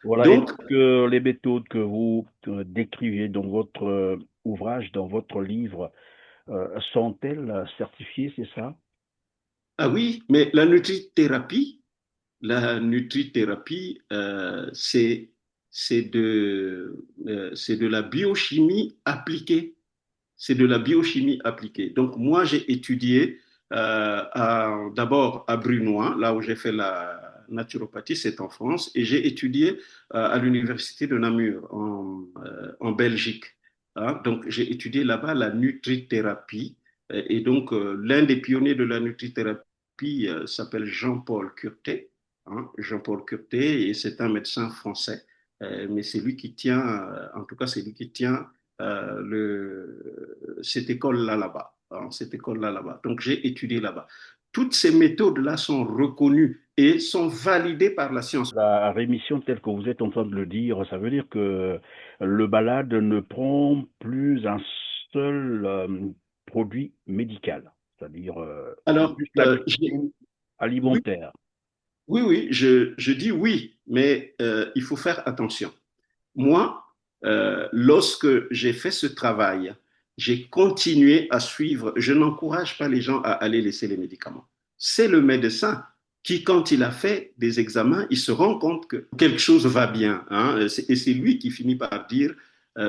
Voilà. Et Donc, donc, les méthodes que vous décrivez dans votre ouvrage, dans votre livre, sont-elles certifiées, c'est ça? ah oui, mais la nutrithérapie, c'est de la biochimie appliquée. C'est de la biochimie appliquée. Donc, moi, j'ai étudié d'abord à Brunoy, là où j'ai fait la naturopathie, c'est en France, et j'ai étudié à l'université de Namur, en Belgique. Hein. Donc, j'ai étudié là-bas la nutrithérapie. Et donc, l'un des pionniers de la nutrithérapie s'appelle Jean-Paul Curtet. Hein, Jean-Paul Curtet, et c'est un médecin français. Mais c'est lui qui tient, en tout cas, c'est lui qui tient cette école-là là-bas. Hein, cette école-là là-bas. Donc j'ai étudié là-bas. Toutes ces méthodes-là sont reconnues et sont validées par la science. La rémission telle que vous êtes en train de le dire, ça veut dire que le malade ne prend plus un seul produit médical, c'est-à-dire Alors, juste la médecine oui, alimentaire. oui, je dis oui, mais il faut faire attention. Moi, lorsque j'ai fait ce travail, j'ai continué à suivre. Je n'encourage pas les gens à aller laisser les médicaments. C'est le médecin qui, quand il a fait des examens, il se rend compte que quelque chose va bien. Hein, et c'est lui qui finit par dire,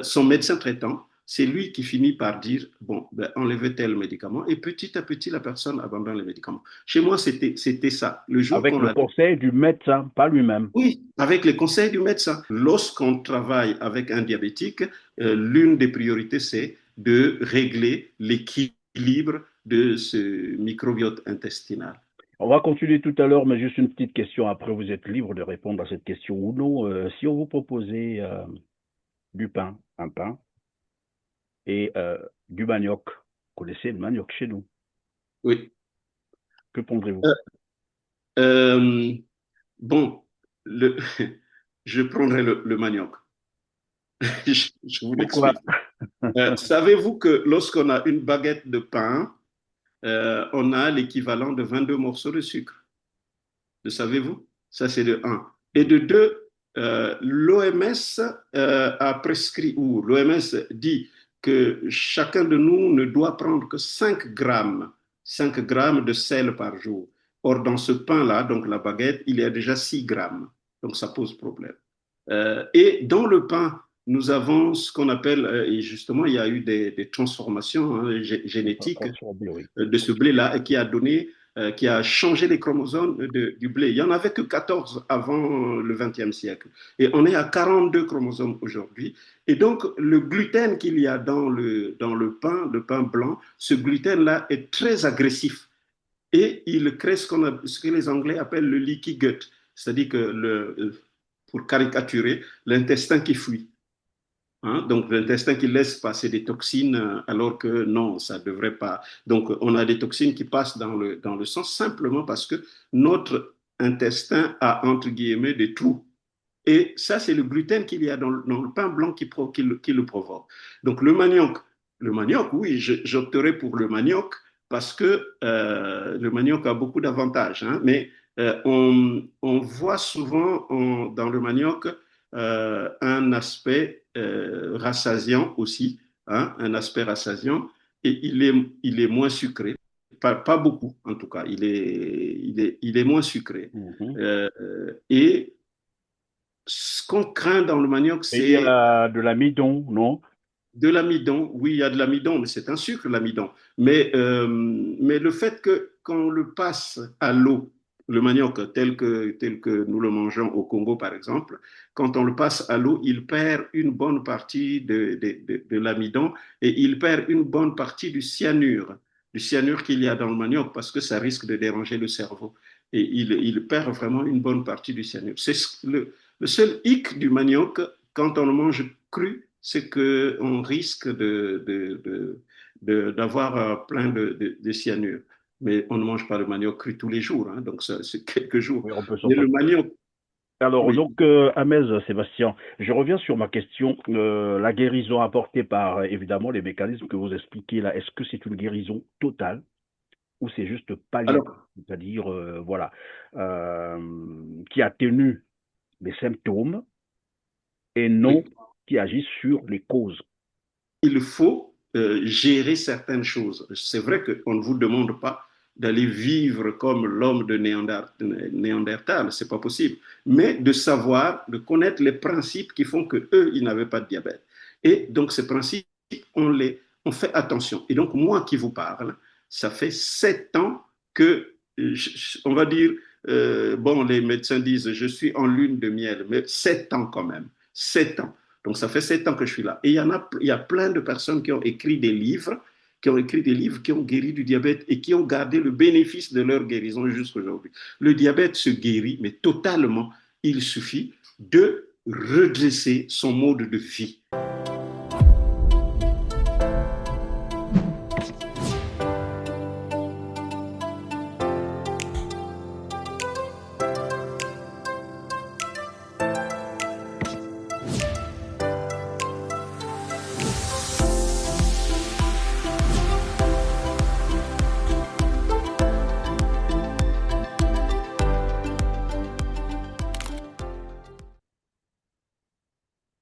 son médecin traitant, c'est lui qui finit par dire, bon, ben, enlevez tel médicament. Et petit à petit, la personne abandonne les médicaments. Chez moi, c'était ça. Le jour Avec qu'on le a conseil du médecin, pas lui-même. oui, avec les conseils du médecin. Lorsqu'on travaille avec un diabétique, l'une des priorités, c'est de régler l'équilibre de ce microbiote intestinal. On va continuer tout à l'heure, mais juste une petite question. Après, vous êtes libre de répondre à cette question ou non. Si on vous proposait du pain, un pain, et du manioc, vous connaissez le manioc chez nous, Oui. que prendrez-vous? Euh, euh, bon, le, je prendrai le manioc. Je vous Pourquoi? l'explique. Savez-vous que lorsqu'on a une baguette de pain, on a l'équivalent de 22 morceaux de sucre? Le savez-vous? Ça, c'est de un. Et de deux, l'OMS a prescrit, ou l'OMS dit que chacun de nous ne doit prendre que 5 grammes de sel par jour. Or, dans ce pain-là, donc la baguette, il y a déjà 6 grammes. Donc, ça pose problème. Et dans le pain, nous avons ce qu'on appelle, et justement, il y a eu des transformations hein, génétiques Transformé, oui. de ce blé-là et qui a donné, qui a changé les chromosomes du blé. Il n'y en avait que 14 avant le XXe siècle. Et on est à 42 chromosomes aujourd'hui. Et donc, le gluten qu'il y a dans le pain blanc, ce gluten-là est très agressif. Et il crée ce que les Anglais appellent le leaky gut, c'est-à-dire que, pour caricaturer, l'intestin qui fuit. Hein, donc l'intestin qui laisse passer des toxines alors que non, ça ne devrait pas. Donc on a des toxines qui passent dans le sang simplement parce que notre intestin a entre guillemets des trous. Et ça, c'est le gluten qu'il y a dans le pain blanc qui le provoque. Donc le manioc, oui, j'opterais pour le manioc parce que le manioc a beaucoup d'avantages. Hein, mais on voit souvent dans le manioc un aspect rassasiant aussi, hein, un aspect rassasiant, et il est moins sucré. Pas beaucoup, en tout cas. Il est moins sucré. Mhm. Et ce qu'on craint dans le manioc, Et il y c'est a de l'amidon, non? de l'amidon. Oui, il y a de l'amidon, mais c'est un sucre, l'amidon. Mais le fait que quand on le passe à l'eau, le manioc tel que nous le mangeons au Congo, par exemple, quand on le passe à l'eau, il perd une bonne partie de l'amidon et il perd une bonne partie du cyanure qu'il y a dans le manioc, parce que ça risque de déranger le cerveau. Et il perd vraiment une bonne partie du cyanure. C'est le seul hic du manioc quand on le mange cru, c'est qu'on risque d'avoir plein de cyanure. Mais on ne mange pas le manioc cru tous les jours, hein, donc c'est quelques jours. Oui, on peut s'en Mais le passer. manioc, Alors, oui. donc, Ahmed, Sébastien, je reviens sur ma question. La guérison apportée par, évidemment, les mécanismes que vous expliquez là, est-ce que c'est une guérison totale ou c'est juste palliatif? Alors, C'est-à-dire, voilà, qui atténue les symptômes, et Oui. non qui agissent sur les causes. Il faut gérer certaines choses. C'est vrai qu'on ne vous demande pas d'aller vivre comme l'homme de Néandertal, c'est pas possible, mais de savoir, de connaître les principes qui font que eux, ils n'avaient pas de diabète. Et donc ces principes, on fait attention. Et donc moi qui vous parle, ça fait 7 ans que, on va dire, bon, les médecins disent, je suis en lune de miel, mais 7 ans quand même, 7 ans. Donc, ça fait 7 ans que je suis là. Et il y a plein de personnes qui ont écrit des livres, qui ont guéri du diabète et qui ont gardé le bénéfice de leur guérison jusqu'à aujourd'hui. Le diabète se guérit, mais totalement. Il suffit de redresser son mode de vie.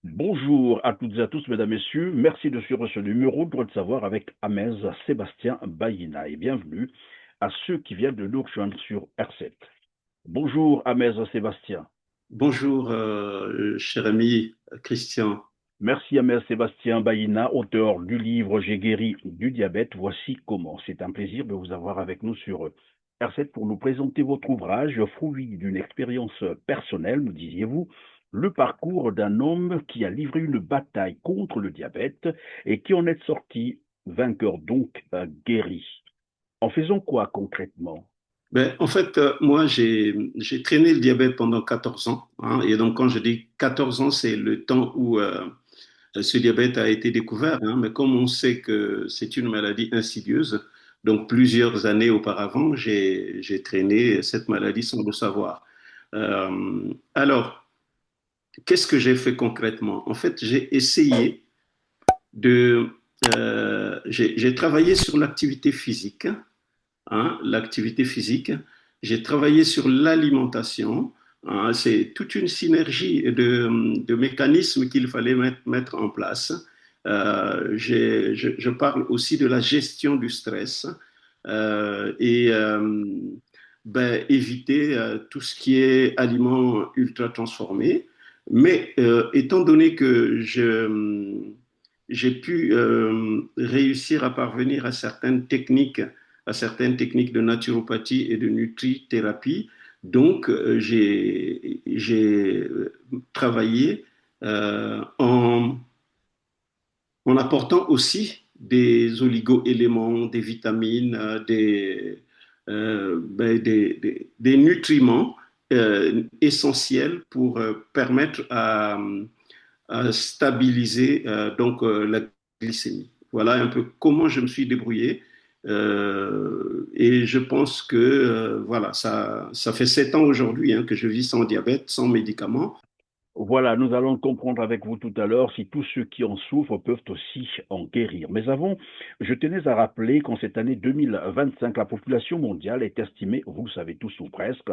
Bonjour à toutes et à tous, mesdames, messieurs. Merci de suivre ce numéro de Droit de savoir avec Amez Sébastien Bayina et bienvenue à ceux qui viennent de nous rejoindre sur R7. Bonjour Amez Sébastien. Bonjour, cher ami Christian. Merci Amez Sébastien Bayina, auteur du livre J'ai guéri du diabète, voici comment. C'est un plaisir de vous avoir avec nous sur R7 pour nous présenter votre ouvrage, fruit d'une expérience personnelle, nous disiez-vous, le parcours d'un homme qui a livré une bataille contre le diabète et qui en est sorti vainqueur, donc guéri. En faisant quoi concrètement? Ben, en fait, moi, j'ai traîné le diabète pendant 14 ans, hein. Et donc, quand je dis 14 ans, c'est le temps où ce diabète a été découvert, hein. Mais comme on sait que c'est une maladie insidieuse, donc plusieurs années auparavant, j'ai traîné cette maladie sans le savoir. Alors, qu'est-ce que j'ai fait concrètement? En fait, j'ai essayé de... j'ai travaillé sur l'activité physique, hein, l'activité physique. J'ai travaillé sur l'alimentation, hein. C'est toute une synergie de mécanismes qu'il fallait mettre en place. Je parle aussi de la gestion du stress et ben, éviter tout ce qui est aliments ultra transformés. Mais étant donné que j'ai pu réussir à parvenir à certaines techniques de naturopathie et de nutrithérapie. Donc, j'ai travaillé en apportant aussi des oligo-éléments, des vitamines, des nutriments essentiels pour permettre à stabiliser la glycémie. Voilà un peu comment je me suis débrouillé. Et je pense que voilà, ça fait 7 ans aujourd'hui, hein, que je vis sans diabète, sans médicaments. Voilà, nous allons comprendre avec vous tout à l'heure si tous ceux qui en souffrent peuvent aussi en guérir. Mais avant, je tenais à rappeler qu'en cette année 2025, la population mondiale est estimée, vous le savez tous ou presque,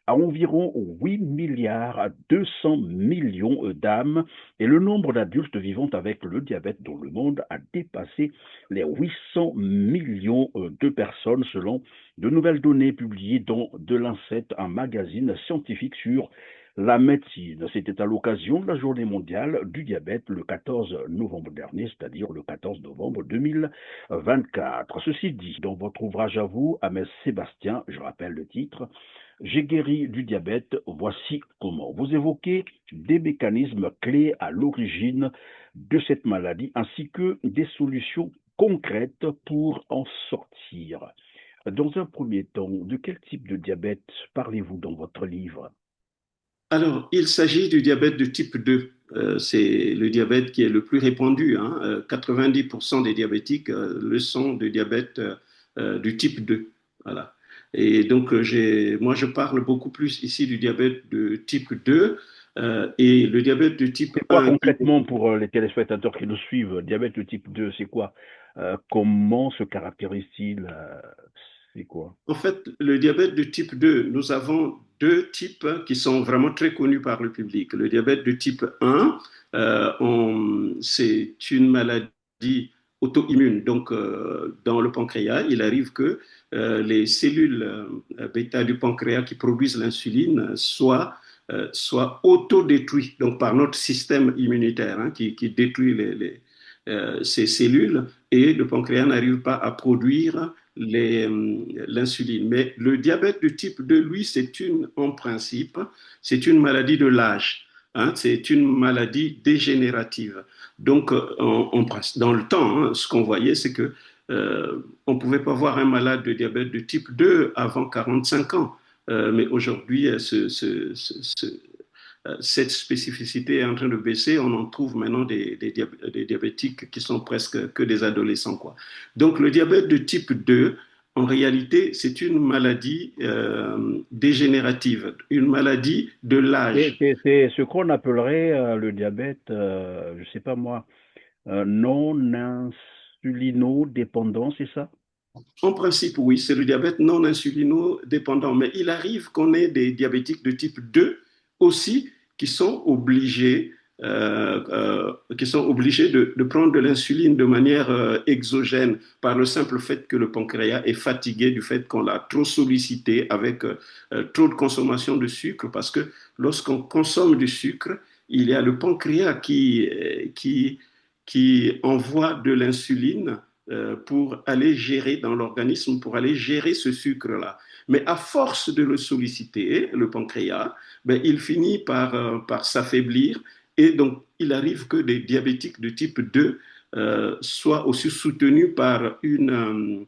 à environ 8 milliards à 200 millions d'âmes et le nombre d'adultes vivant avec le diabète dans le monde a dépassé les 800 millions de personnes selon de nouvelles données publiées dans The Lancet, un magazine scientifique sur la médecine. C'était à l'occasion de la journée mondiale du diabète le 14 novembre dernier, c'est-à-dire le 14 novembre 2024. Ceci dit, dans votre ouvrage à vous, Amès Sébastien, je rappelle le titre, J'ai guéri du diabète, voici comment. Vous évoquez des mécanismes clés à l'origine de cette maladie ainsi que des solutions concrètes pour en sortir. Dans un premier temps, de quel type de diabète parlez-vous dans votre livre? Alors, il s'agit du diabète de type 2. C'est le diabète qui est le plus répandu, hein. 90% des diabétiques le sont de diabète du type 2. Voilà. Et donc, moi, je parle beaucoup plus ici du diabète de type 2 et le diabète de type C'est quoi 1. concrètement pour les téléspectateurs qui nous suivent, diabète de type 2, c'est quoi? Comment se caractérise-t-il? explique quoi? En fait, le diabète de type 2, nous avons deux types qui sont vraiment très connus par le public. Le diabète de type 1, c'est une maladie auto-immune. Donc, dans le pancréas, il arrive que les cellules bêta du pancréas qui produisent l'insuline soient autodétruites, donc par notre système immunitaire hein, qui détruit ces cellules, et le pancréas n'arrive pas à produire l'insuline. Mais le diabète de type 2, lui, en principe, c'est une maladie de l'âge. Hein, c'est une maladie dégénérative. Donc, dans le temps, hein, ce qu'on voyait, c'est que on ne pouvait pas voir un malade de diabète de type 2 avant 45 ans. Mais aujourd'hui, cette spécificité est en train de baisser. On en trouve maintenant des diabétiques qui sont presque que des adolescents, quoi. Donc, le diabète de type 2, en réalité, c'est une maladie dégénérative, une maladie de l'âge. C'est ce qu'on appellerait le diabète, je sais pas moi, non insulinodépendant, c'est ça? En principe, oui, c'est le diabète non insulino-dépendant, mais il arrive qu'on ait des diabétiques de type 2 aussi qui sont obligés de prendre de l'insuline de manière exogène par le simple fait que le pancréas est fatigué du fait qu'on l'a trop sollicité avec trop de consommation de sucre, parce que lorsqu'on consomme du sucre, il y a le pancréas qui envoie de l'insuline pour aller gérer dans l'organisme, pour aller gérer ce sucre-là. Mais à force de le solliciter, le pancréas, ben, il finit par s'affaiblir et donc il arrive que des diabétiques de type 2 soient aussi soutenus par une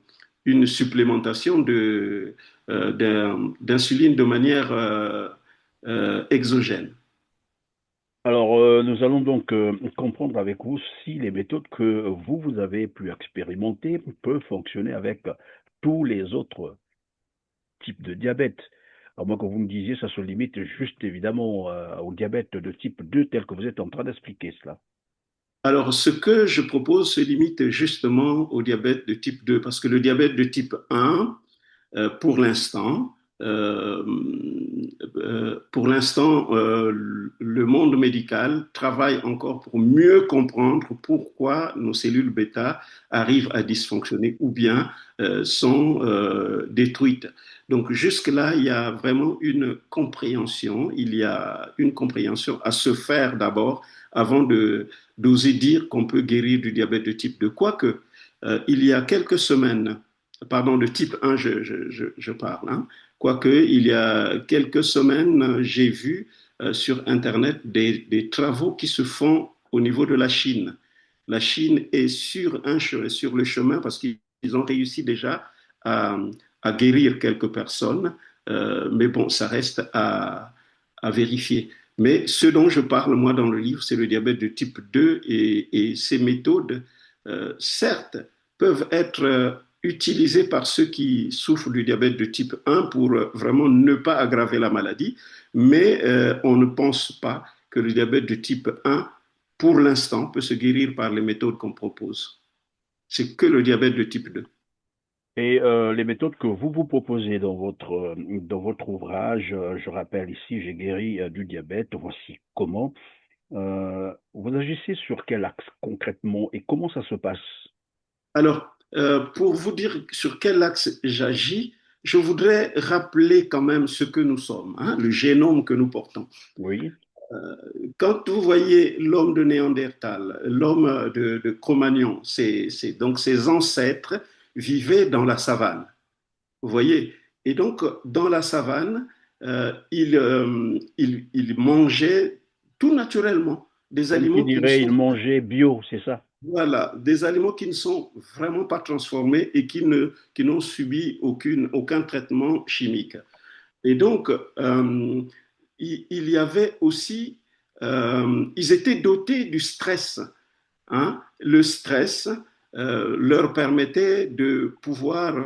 supplémentation d'insuline de manière exogène. Alors, nous allons donc comprendre avec vous si les méthodes que vous avez pu expérimenter peuvent fonctionner avec tous les autres types de diabète. À moins que vous me disiez, ça se limite juste évidemment au diabète de type 2 tel que vous êtes en train d'expliquer cela. Alors, ce que je propose se limite justement au diabète de type 2, parce que le diabète de type 1, pour l'instant, euh, le monde médical travaille encore pour mieux comprendre pourquoi nos cellules bêta arrivent à dysfonctionner ou bien sont détruites. Donc jusque-là, il y a vraiment une compréhension, il y a une compréhension à se faire d'abord avant d'oser dire qu'on peut guérir du diabète de type 2. Quoique, il y a quelques semaines, pardon, de type 1, je parle, hein. Quoique, il y a quelques semaines, j'ai vu sur Internet des travaux qui se font au niveau de la Chine. La Chine est sur le chemin parce qu'ils ont réussi déjà à, à guérir quelques personnes, mais bon, ça reste à vérifier. Mais ce dont je parle, moi, dans le livre, c'est le diabète de type 2 et ces méthodes, certes, peuvent être utilisées par ceux qui souffrent du diabète de type 1 pour vraiment ne pas aggraver la maladie, mais on ne pense pas que le diabète de type 1, pour l'instant, peut se guérir par les méthodes qu'on propose. C'est que le diabète de type 2. Et les méthodes que vous proposez dans votre ouvrage, je rappelle ici, j'ai guéri du diabète, voici comment. Vous agissez sur quel axe concrètement et comment ça se passe? Alors, pour vous dire sur quel axe j'agis, je voudrais rappeler quand même ce que nous sommes, hein, le génome que nous portons. Oui, Quand vous voyez l'homme de Néandertal, l'homme de Cro-Magnon, donc ses ancêtres vivaient dans la savane. Vous voyez? Et donc, dans la savane, il mangeait tout naturellement des comme qui aliments qui ne dirait, il sont mangeait bio, c'est ça. voilà, des aliments qui ne sont vraiment pas transformés et qui n'ont subi aucun traitement chimique. Et donc, il y avait aussi, ils étaient dotés du stress, hein. Le stress leur permettait de pouvoir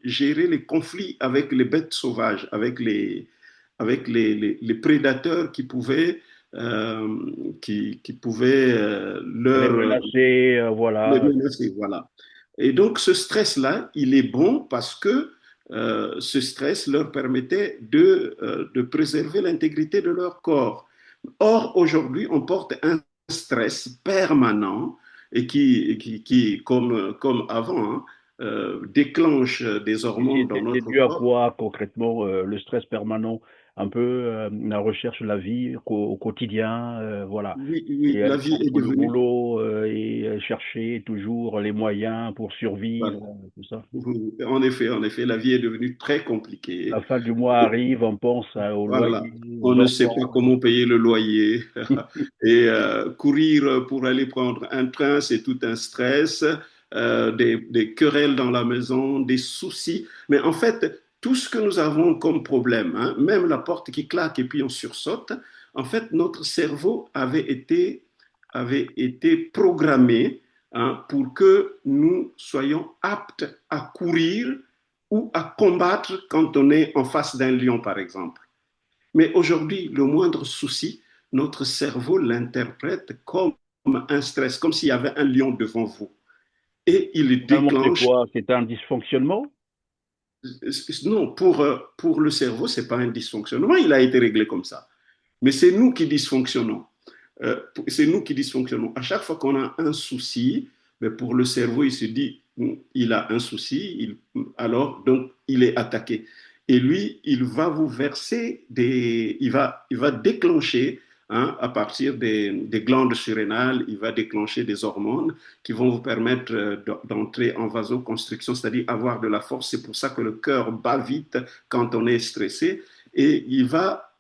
gérer les conflits avec les bêtes sauvages, avec les prédateurs qui pouvaient Les leur menacer, les voilà. menacer. Voilà. Et donc, ce stress-là, il est bon parce que ce stress leur permettait de préserver l'intégrité de leur corps. Or, aujourd'hui, on porte un stress permanent et qui comme avant, hein, déclenche des hormones dans C'est notre dû à corps. quoi concrètement le stress permanent, un peu la recherche de la vie au quotidien, voilà. Oui, oui, Et la être vie est entre le devenue, boulot et chercher toujours les moyens pour voilà. survivre, tout ça. En effet, la vie est devenue très La compliquée. fin du mois arrive, on pense au Voilà, loyer, on aux ne sait pas enfants. comment payer le loyer et courir pour aller prendre un train, c'est tout un stress, des querelles dans la maison, des soucis. Mais en fait, tout ce que nous avons comme problème, hein, même la porte qui claque et puis on sursaute, en fait, notre cerveau avait été programmé, hein, pour que nous soyons aptes à courir ou à combattre quand on est en face d'un lion, par exemple. Mais aujourd'hui, le moindre souci, notre cerveau l'interprète comme un stress, comme s'il y avait un lion devant vous. Et il Finalement, c'est déclenche. quoi? C'est un dysfonctionnement? Non, pour le cerveau, ce n'est pas un dysfonctionnement, il a été réglé comme ça. Mais c'est nous qui dysfonctionnons. C'est nous qui dysfonctionnons. À chaque fois qu'on a un souci, mais pour le cerveau, il se dit, il a un souci, alors donc il est attaqué. Et lui, il va vous verser il va déclencher, hein, à partir des glandes surrénales, il va déclencher des hormones qui vont vous permettre d'entrer en vasoconstriction, c'est-à-dire avoir de la force. C'est pour ça que le cœur bat vite quand on est stressé. Et il va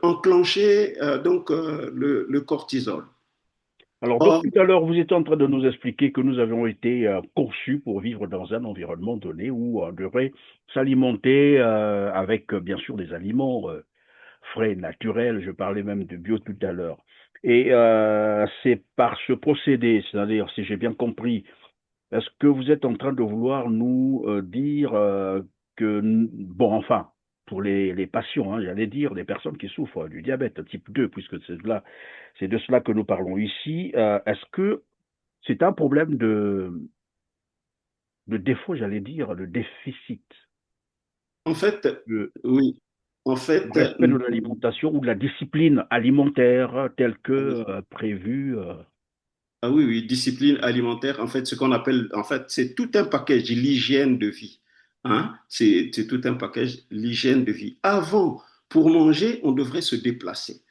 enclencher le cortisol. Alors, donc, Or, tout à l'heure, vous étiez en train de nous expliquer que nous avions été conçus pour vivre dans un environnement donné où on devrait s'alimenter avec, bien sûr, des aliments frais, naturels. Je parlais même de bio tout à l'heure. Et c'est par ce procédé, c'est-à-dire, si j'ai bien compris, est-ce que vous êtes en train de vouloir nous dire que, bon, enfin, pour les patients, hein, j'allais dire, les personnes qui souffrent du diabète type 2, puisque c'est de cela que nous parlons ici, est-ce que c'est un problème de défaut, j'allais dire, de déficit, en fait, de, oui, en de fait, respect de l'alimentation ou de la discipline alimentaire telle que prévue ah oui, oui, discipline alimentaire, en fait, ce qu'on appelle, en fait, c'est tout un package, l'hygiène de vie. Hein? C'est tout un package, l'hygiène de vie. Avant, pour manger, on devrait se déplacer,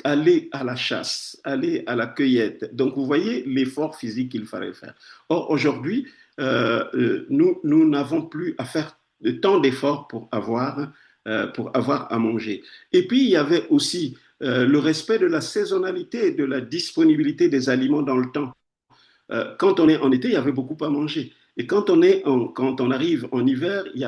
aller à la chasse, aller à la cueillette. Donc, vous voyez l'effort physique qu'il fallait faire. Or, aujourd'hui, nous n'avons plus à faire tant d'efforts pour avoir à manger. Et puis, il y avait aussi le respect de la saisonnalité et de la disponibilité des aliments dans le temps. Quand on est en été, il y avait beaucoup à manger. Et quand on arrive en hiver, il y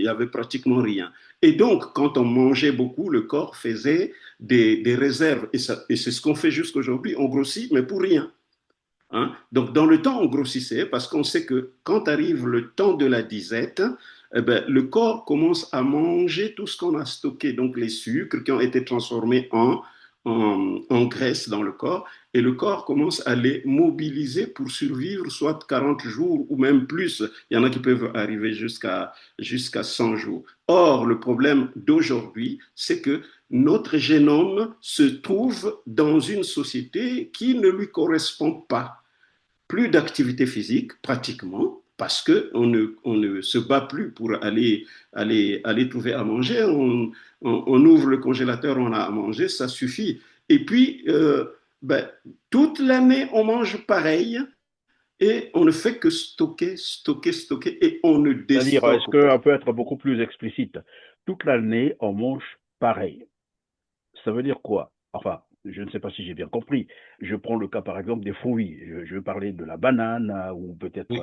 avait pratiquement rien. Et donc, quand on mangeait beaucoup, le corps faisait des réserves. Et c'est ce qu'on fait jusqu'aujourd'hui. On grossit, mais pour rien. Hein? Donc, dans le temps, on grossissait parce qu'on sait que quand arrive le temps de la disette, eh ben, le corps commence à manger tout ce qu'on a stocké, donc les sucres qui ont été transformés en graisse dans le corps, et le corps commence à les mobiliser pour survivre soit 40 jours ou même plus. Il y en a qui peuvent arriver jusqu'à 100 jours. Or, le problème d'aujourd'hui, c'est que notre génome se trouve dans une société qui ne lui correspond pas. Plus d'activité physique, pratiquement, parce on ne se bat plus pour aller trouver à manger. On ouvre le congélateur, on a à manger, ça suffit. Et puis, ben, toute l'année, on mange pareil et on ne fait que stocker, stocker, stocker et on ne c'est-à-dire, est-ce déstocke pas. qu'on peut être beaucoup plus explicite? Toute l'année, on mange pareil. Ça veut dire quoi? Enfin, je ne sais pas si j'ai bien compris. Je prends le cas, par exemple, des fruits. Je veux parler de la banane ou peut-être Oui,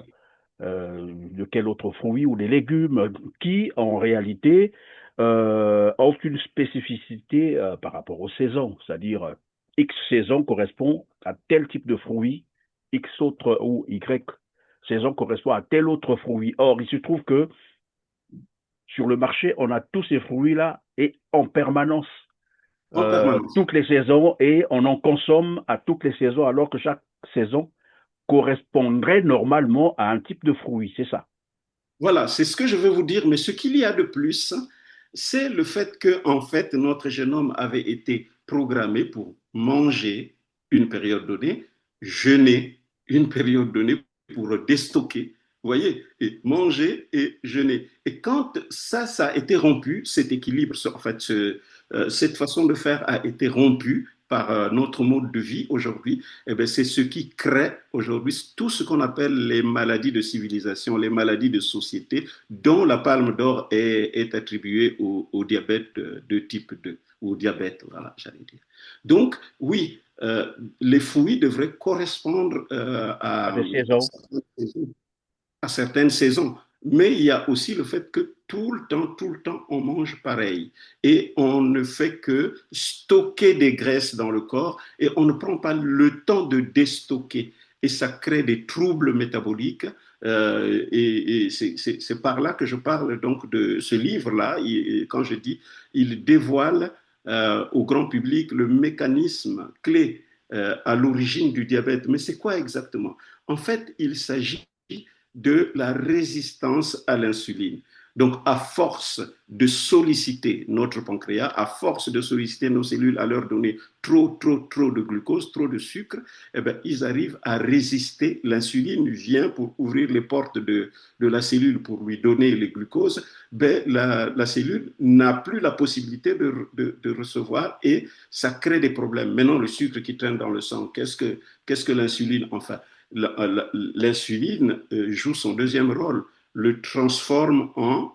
de quel autre fruit ou des légumes qui, en réalité, ont une spécificité par rapport aux saisons. C'est-à-dire, X saison correspond à tel type de fruit, X autre ou Y saison correspond à tel autre fruit. Or, il se trouve que sur le marché, on a tous ces fruits-là et en permanence, en permanence. toutes les saisons, et on en consomme à toutes les saisons, alors que chaque saison correspondrait normalement à un type de fruit, c'est ça. Voilà, c'est ce que je veux vous dire. Mais ce qu'il y a de plus, c'est le fait que, en fait, notre génome avait été programmé pour manger une période donnée, jeûner une période donnée pour déstocker. Vous voyez, et manger et jeûner. Et quand ça a été rompu, cet équilibre, en fait, cette façon de faire a été rompue par notre mode de vie aujourd'hui, eh bien, c'est ce qui crée aujourd'hui tout ce qu'on appelle les maladies de civilisation, les maladies de société, dont la palme d'or est attribuée au diabète de type 2, ou au diabète, voilà, j'allais dire. Donc, oui, les fruits devraient correspondre À des saisons. à certaines saisons. Mais il y a aussi le fait que tout le temps, on mange pareil. Et on ne fait que stocker des graisses dans le corps et on ne prend pas le temps de déstocker. Et ça crée des troubles métaboliques. Et c'est par là que je parle donc de ce livre-là. Quand je dis, il dévoile au grand public le mécanisme clé à l'origine du diabète. Mais c'est quoi exactement? En fait, il s'agit de la résistance à l'insuline. Donc, à force de solliciter notre pancréas, à force de solliciter nos cellules à leur donner trop de glucose, trop de sucre, eh bien, ils arrivent à résister. L'insuline vient pour ouvrir les portes de la cellule pour lui donner le glucose. Ben, la cellule n'a plus la possibilité de recevoir et ça crée des problèmes. Maintenant, le sucre qui traîne dans le sang, qu'est-ce que l'insuline en fait? L'insuline joue son deuxième rôle, le transforme en,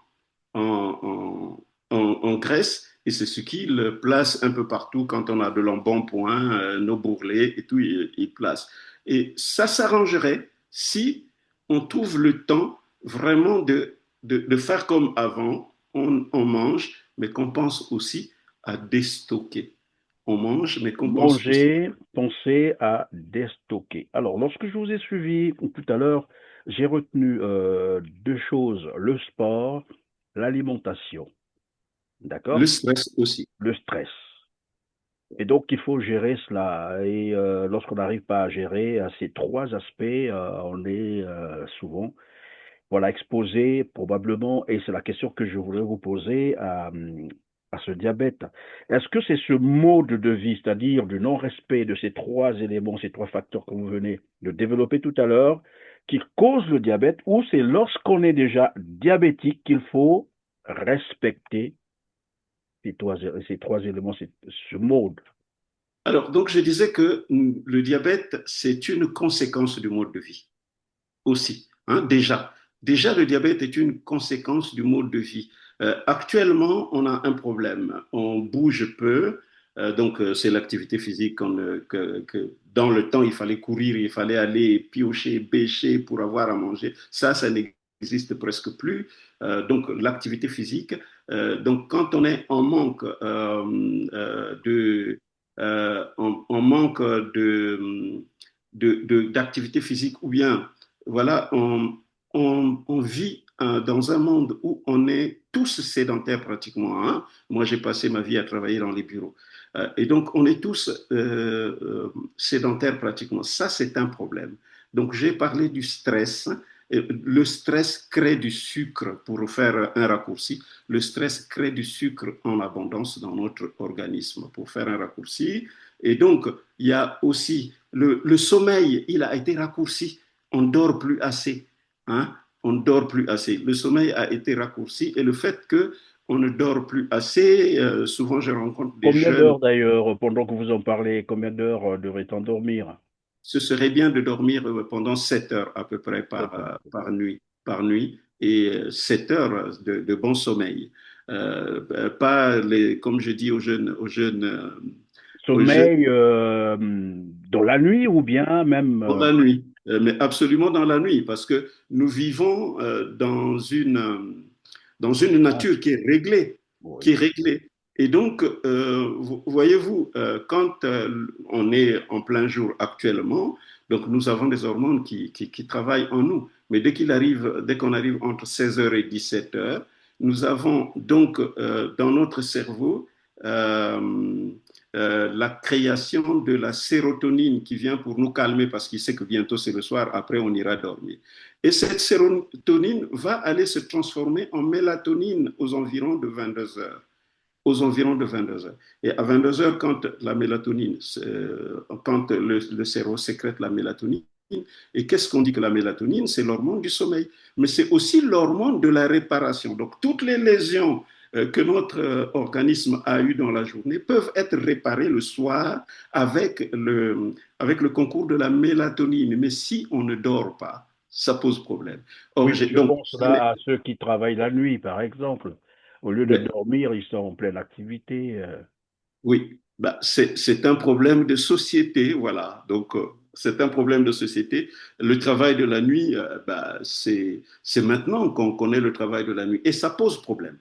en graisse et c'est ce qu'il place un peu partout quand on a de l'embonpoint, nos bourrelets et tout, il place. Et ça s'arrangerait si on trouve le temps vraiment de faire comme avant, on mange, mais qu'on pense aussi à déstocker. On mange, mais qu'on pense aussi. Manger, penser à déstocker. Alors, lorsque je vous ai suivi tout à l'heure, j'ai retenu deux choses, le sport, l'alimentation, Le d'accord? stress aussi. Le stress. Et donc, il faut gérer cela. Et lorsqu'on n'arrive pas à gérer ces trois aspects, on est souvent voilà, exposé probablement, et c'est la question que je voulais vous poser à ce diabète. Est-ce que c'est ce mode de vie, c'est-à-dire du non-respect de ces trois éléments, ces trois facteurs que vous venez de développer tout à l'heure, qui cause le diabète, ou c'est lorsqu'on est déjà diabétique qu'il faut respecter ces trois éléments, ce mode? Alors, donc, je disais que le diabète, c'est une conséquence du mode de vie aussi. Hein, déjà. Déjà, le diabète est une conséquence du mode de vie. Actuellement, on a un problème. On bouge peu. Donc, c'est l'activité physique que dans le temps, il fallait courir, il fallait aller piocher, bêcher pour avoir à manger. Ça n'existe presque plus. Donc, l'activité physique. Donc, quand on est en manque en manque d'activité physique ou bien voilà, on vit dans un monde où on est tous sédentaires pratiquement. Hein. Moi, j'ai passé ma vie à travailler dans les bureaux. Et donc, on est tous sédentaires pratiquement. Ça, c'est un problème. Donc, j'ai parlé du stress. Le stress crée du sucre, pour faire un raccourci. Le stress crée du sucre en abondance dans notre organisme, pour faire un raccourci. Et donc, il y a aussi le sommeil, il a été raccourci. On ne dort plus assez. Hein? On ne dort plus assez. Le sommeil a été raccourci et le fait que on ne dort plus assez, souvent je rencontre des Combien jeunes, d'heures d'ailleurs, pendant que vous en parlez, combien d'heures devrait-on dormir? ce serait bien de dormir pendant 7 heures à peu près 7 heures. par nuit et 7 heures de bon sommeil. Pas les, comme je dis aux jeunes Sommeil dans la nuit ou bien même dans la nuit, mais absolument dans la nuit, parce que nous vivons dans une ah, nature qui est oui. réglée. Et donc, voyez-vous, quand on est en plein jour actuellement, donc nous avons des hormones qui travaillent en nous. Mais dès qu'on arrive entre 16 heures et 17 heures, nous avons donc dans notre cerveau euh, la création de la sérotonine qui vient pour nous calmer parce qu'il sait que bientôt c'est le soir, après on ira dormir. Et cette sérotonine va aller se transformer en mélatonine aux environs de 22 heures. Aux environs de 22 heures. Et à 22 heures, quand la mélatonine, quand le cerveau sécrète la mélatonine, et qu'est-ce qu'on dit que la mélatonine? C'est l'hormone du sommeil, mais c'est aussi l'hormone de la réparation. Donc toutes les lésions que notre organisme a eues dans la journée peuvent être réparées le soir avec le concours de la mélatonine. Mais si on ne dort pas, ça pose problème. Or, Oui, mais je donc, pense là à ceux qui travaillent la nuit, par exemple. Au lieu de dormir, ils sont en pleine activité. oui, bah, c'est un problème de société, voilà. Donc, c'est un problème de société. Le travail de la nuit, bah, c'est maintenant qu'on connaît le travail de la nuit. Et ça pose problème.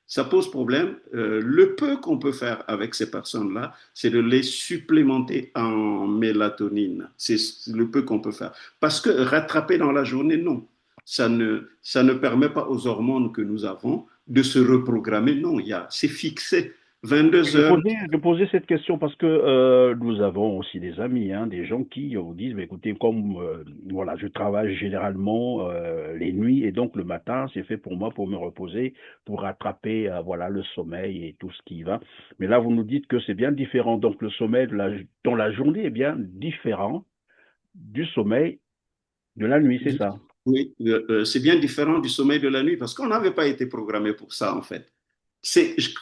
Ça pose problème. Le peu qu'on peut faire avec ces personnes-là, c'est de les supplémenter en mélatonine. C'est le peu qu'on peut faire. Parce que rattraper dans la journée, non. Ça ne permet pas aux hormones que nous avons de se reprogrammer. Non, c'est fixé. 22 heures. De poser cette question parce que nous avons aussi des amis, hein, des gens qui disent, mais écoutez, comme voilà, je travaille généralement les nuits et donc le matin, c'est fait pour moi pour me reposer, pour rattraper voilà le sommeil et tout ce qui va. Mais là, vous nous dites que c'est bien différent. Donc le sommeil dans la journée est bien différent du sommeil de la nuit, c'est ça? Oui, c'est bien différent du sommeil de la nuit parce qu'on n'avait pas été programmé pour ça en fait.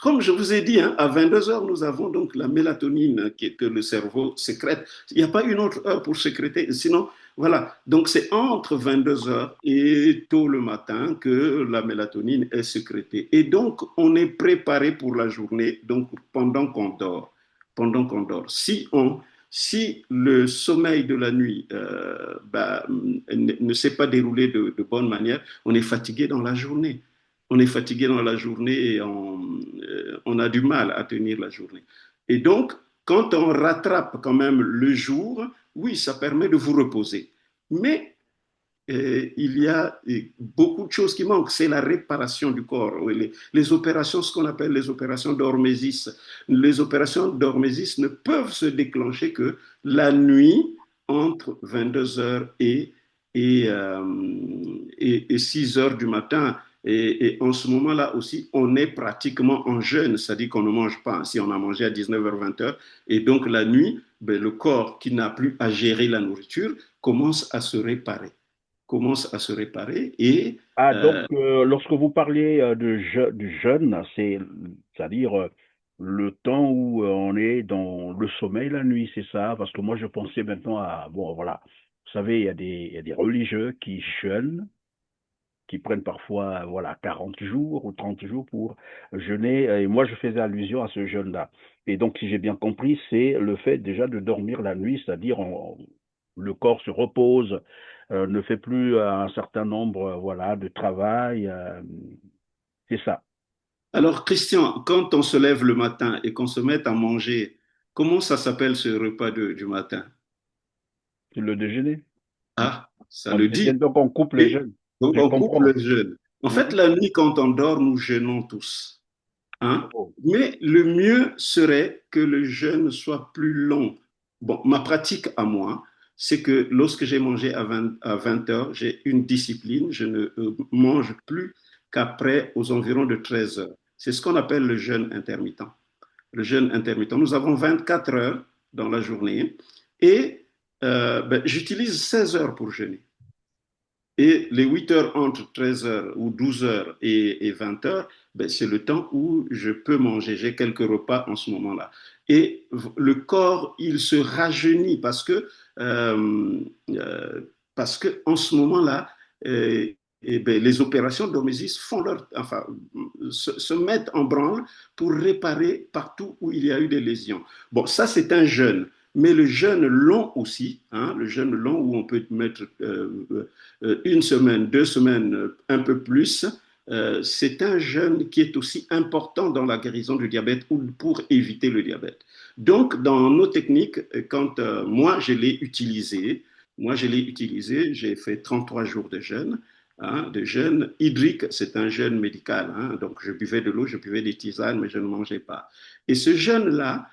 Comme je vous ai dit, hein, à 22 heures, nous avons donc la mélatonine que le cerveau sécrète. Il n'y a pas une autre heure pour sécréter. Sinon, voilà. Donc, c'est entre 22 heures et tôt le matin que la mélatonine est sécrétée. Et donc, on est préparé pour la journée, donc pendant qu'on dort. Pendant qu'on dort. Si le sommeil de la nuit ne s'est pas déroulé de bonne manière, on est fatigué dans la journée. On est fatigué dans la journée et on a du mal à tenir la journée. Et donc, quand on rattrape quand même le jour, oui, ça permet de vous reposer. Mais il y a beaucoup de choses qui manquent. C'est la réparation du corps. Les opérations, ce qu'on appelle les opérations d'hormésis. Les opérations d'hormésis ne peuvent se déclencher que la nuit entre 22 heures et 6 heures du matin. Et en ce moment-là aussi, on est pratiquement en jeûne, c'est-à-dire qu'on ne mange pas. Si on a mangé à 19h, 20h, et donc la nuit, ben, le corps qui n'a plus à gérer la nourriture commence à se réparer et Ah, donc, lorsque vous parlez du jeûne, c'est-à-dire le temps où on est dans le sommeil la nuit, c'est ça? Parce que moi, je pensais maintenant à, bon, voilà, vous savez, il y a des religieux qui jeûnent, qui prennent parfois, voilà, 40 jours ou 30 jours pour jeûner, et moi, je faisais allusion à ce jeûne-là. Et donc, si j'ai bien compris, c'est le fait déjà de dormir la nuit, c'est-à-dire le corps se repose, ne fait plus un certain nombre voilà, de travail. C'est ça, alors, Christian, quand on se lève le matin et qu'on se met à manger, comment ça s'appelle ce repas du matin? c'est le déjeuner. Ah, ça On le dit. déjeune, donc on coupe les Oui. jeûnes. Donc, Je on coupe comprends. le jeûne. En fait, Mhm. la nuit, quand on dort, nous jeûnons tous. Hein? Oh. Mais le mieux serait que le jeûne soit plus long. Bon, ma pratique à moi, c'est que lorsque j'ai mangé à 20 heures, j'ai une discipline. Je ne mange plus qu'après aux environs de 13 heures. C'est ce qu'on appelle le jeûne intermittent. Le jeûne intermittent. Nous avons 24 heures dans la journée et ben, j'utilise 16 heures pour jeûner. Et les 8 heures entre 13 heures ou 12 heures et 20 heures, ben, c'est le temps où je peux manger. J'ai quelques repas en ce moment-là. Et le corps, il se rajeunit euh, euh, parce que en ce moment-là, et ben, les opérations d'hormésis se mettent en branle pour réparer partout où il y a eu des lésions. Bon, ça, c'est un jeûne. Mais le jeûne long aussi, hein, le jeûne long où on peut mettre une semaine, 2 semaines, un peu plus, c'est un jeûne qui est aussi important dans la guérison du diabète ou pour éviter le diabète. Donc, dans nos techniques, quand moi je l'ai utilisé, j'ai fait 33 jours de jeûne. Hein, de jeûne hydrique, c'est un jeûne médical. Hein, donc, je buvais de l'eau, je buvais des tisanes, mais je ne mangeais pas. Et ce jeûne-là,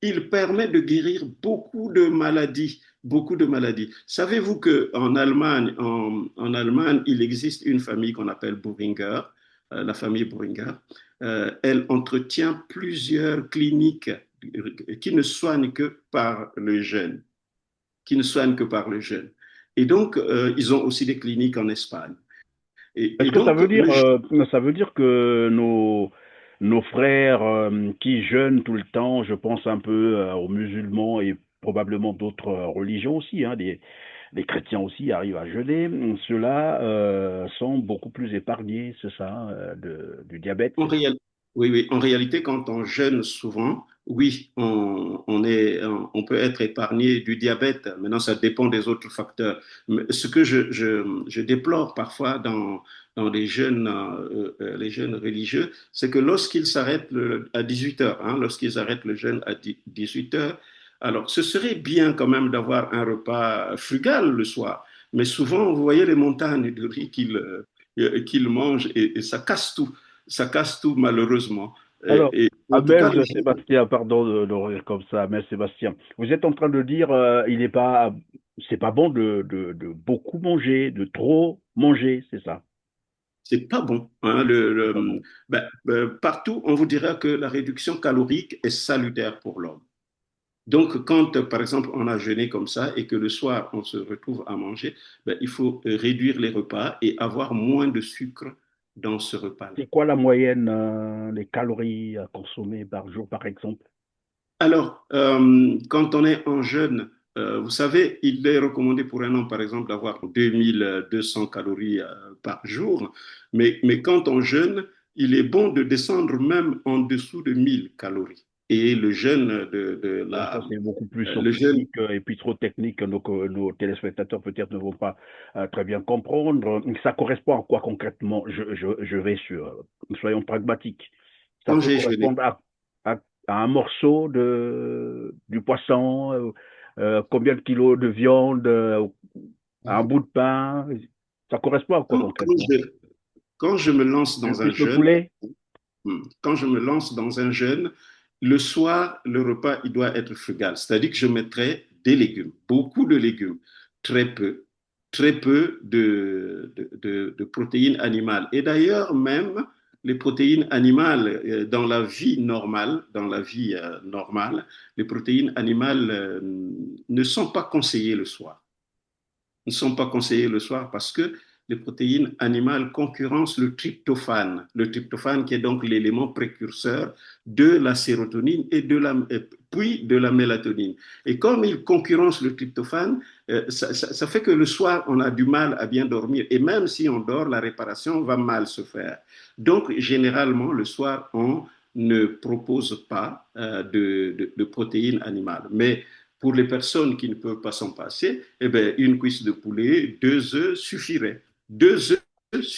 il permet de guérir beaucoup de maladies, beaucoup de maladies. Savez-vous qu'en Allemagne, en Allemagne, il existe une famille qu'on appelle Boehringer, la famille Boehringer. Elle entretient plusieurs cliniques qui ne soignent que par le jeûne, qui ne soignent que par le jeûne. Et donc, ils ont aussi des cliniques en Espagne. Est-ce Et que donc, ça veut dire que nos frères qui jeûnent tout le temps, je pense un peu aux musulmans et probablement d'autres religions aussi, hein, les chrétiens aussi arrivent à jeûner, ceux-là sont beaucoup plus épargnés, c'est ça, du diabète, En c'est ça? réel- oui, oui, en réalité, quand on jeûne souvent, oui, on peut être épargné du diabète. Maintenant, ça dépend des autres facteurs. Mais ce que je déplore parfois dans les jeûnes religieux, c'est que lorsqu'ils s'arrêtent à 18 heures, hein, lorsqu'ils arrêtent le jeûne à 18 heures, alors ce serait bien quand même d'avoir un repas frugal le soir. Mais souvent, vous voyez les montagnes de riz qu'ils mangent et ça casse tout malheureusement. Alors, En tout cas, Amel Sébastien, pardon de rire comme ça, Amel Sébastien, vous êtes en train de dire il n'est pas, c'est pas bon de beaucoup manger, de trop manger, c'est ça? c'est pas bon. Hein, C'est pas bon. partout, on vous dira que la réduction calorique est salutaire pour l'homme. Donc, quand, par exemple, on a jeûné comme ça et que le soir, on se retrouve à manger, il faut réduire les repas et avoir moins de sucre dans ce repas-là. C'est quoi la moyenne, les calories à consommer par jour, par exemple? Alors, quand on est en jeûne, vous savez, il est recommandé pour un homme, par exemple, d'avoir 2200 calories par jour. Mais quand on jeûne, il est bon de descendre même en dessous de 1000 calories. Et le jeûne Bon, ça, c'est beaucoup plus le jeûne, scientifique et puis trop technique que nos téléspectateurs peut-être ne vont pas très bien comprendre. Ça correspond à quoi concrètement? Je vais sur, soyons pragmatiques. Ça quand peut j'ai jeûné, correspondre à, à un morceau du poisson, combien de kilos de viande, à un bout de pain. Ça correspond à quoi quand, quand concrètement? je, quand je me lance Une dans un cuisse de jeûne, poulet? Quand je me lance dans un jeûne, le soir, le repas, il doit être frugal. C'est-à-dire que je mettrai des légumes, beaucoup de légumes, très peu, très peu de protéines animales. Et d'ailleurs, même les protéines animales dans la vie normale, les protéines animales ne sont pas conseillées le soir, ne sont pas conseillés le soir parce que les protéines animales concurrencent le tryptophane qui est donc l'élément précurseur de la sérotonine puis de la mélatonine. Et comme il concurrence le tryptophane, ça fait que le soir, on a du mal à bien dormir. Et même si on dort, la réparation va mal se faire. Donc, généralement, le soir, on ne propose pas de protéines animales. Mais pour les personnes qui ne peuvent pas s'en passer, eh bien, une cuisse de poulet, 2 œufs suffirait. 2 œufs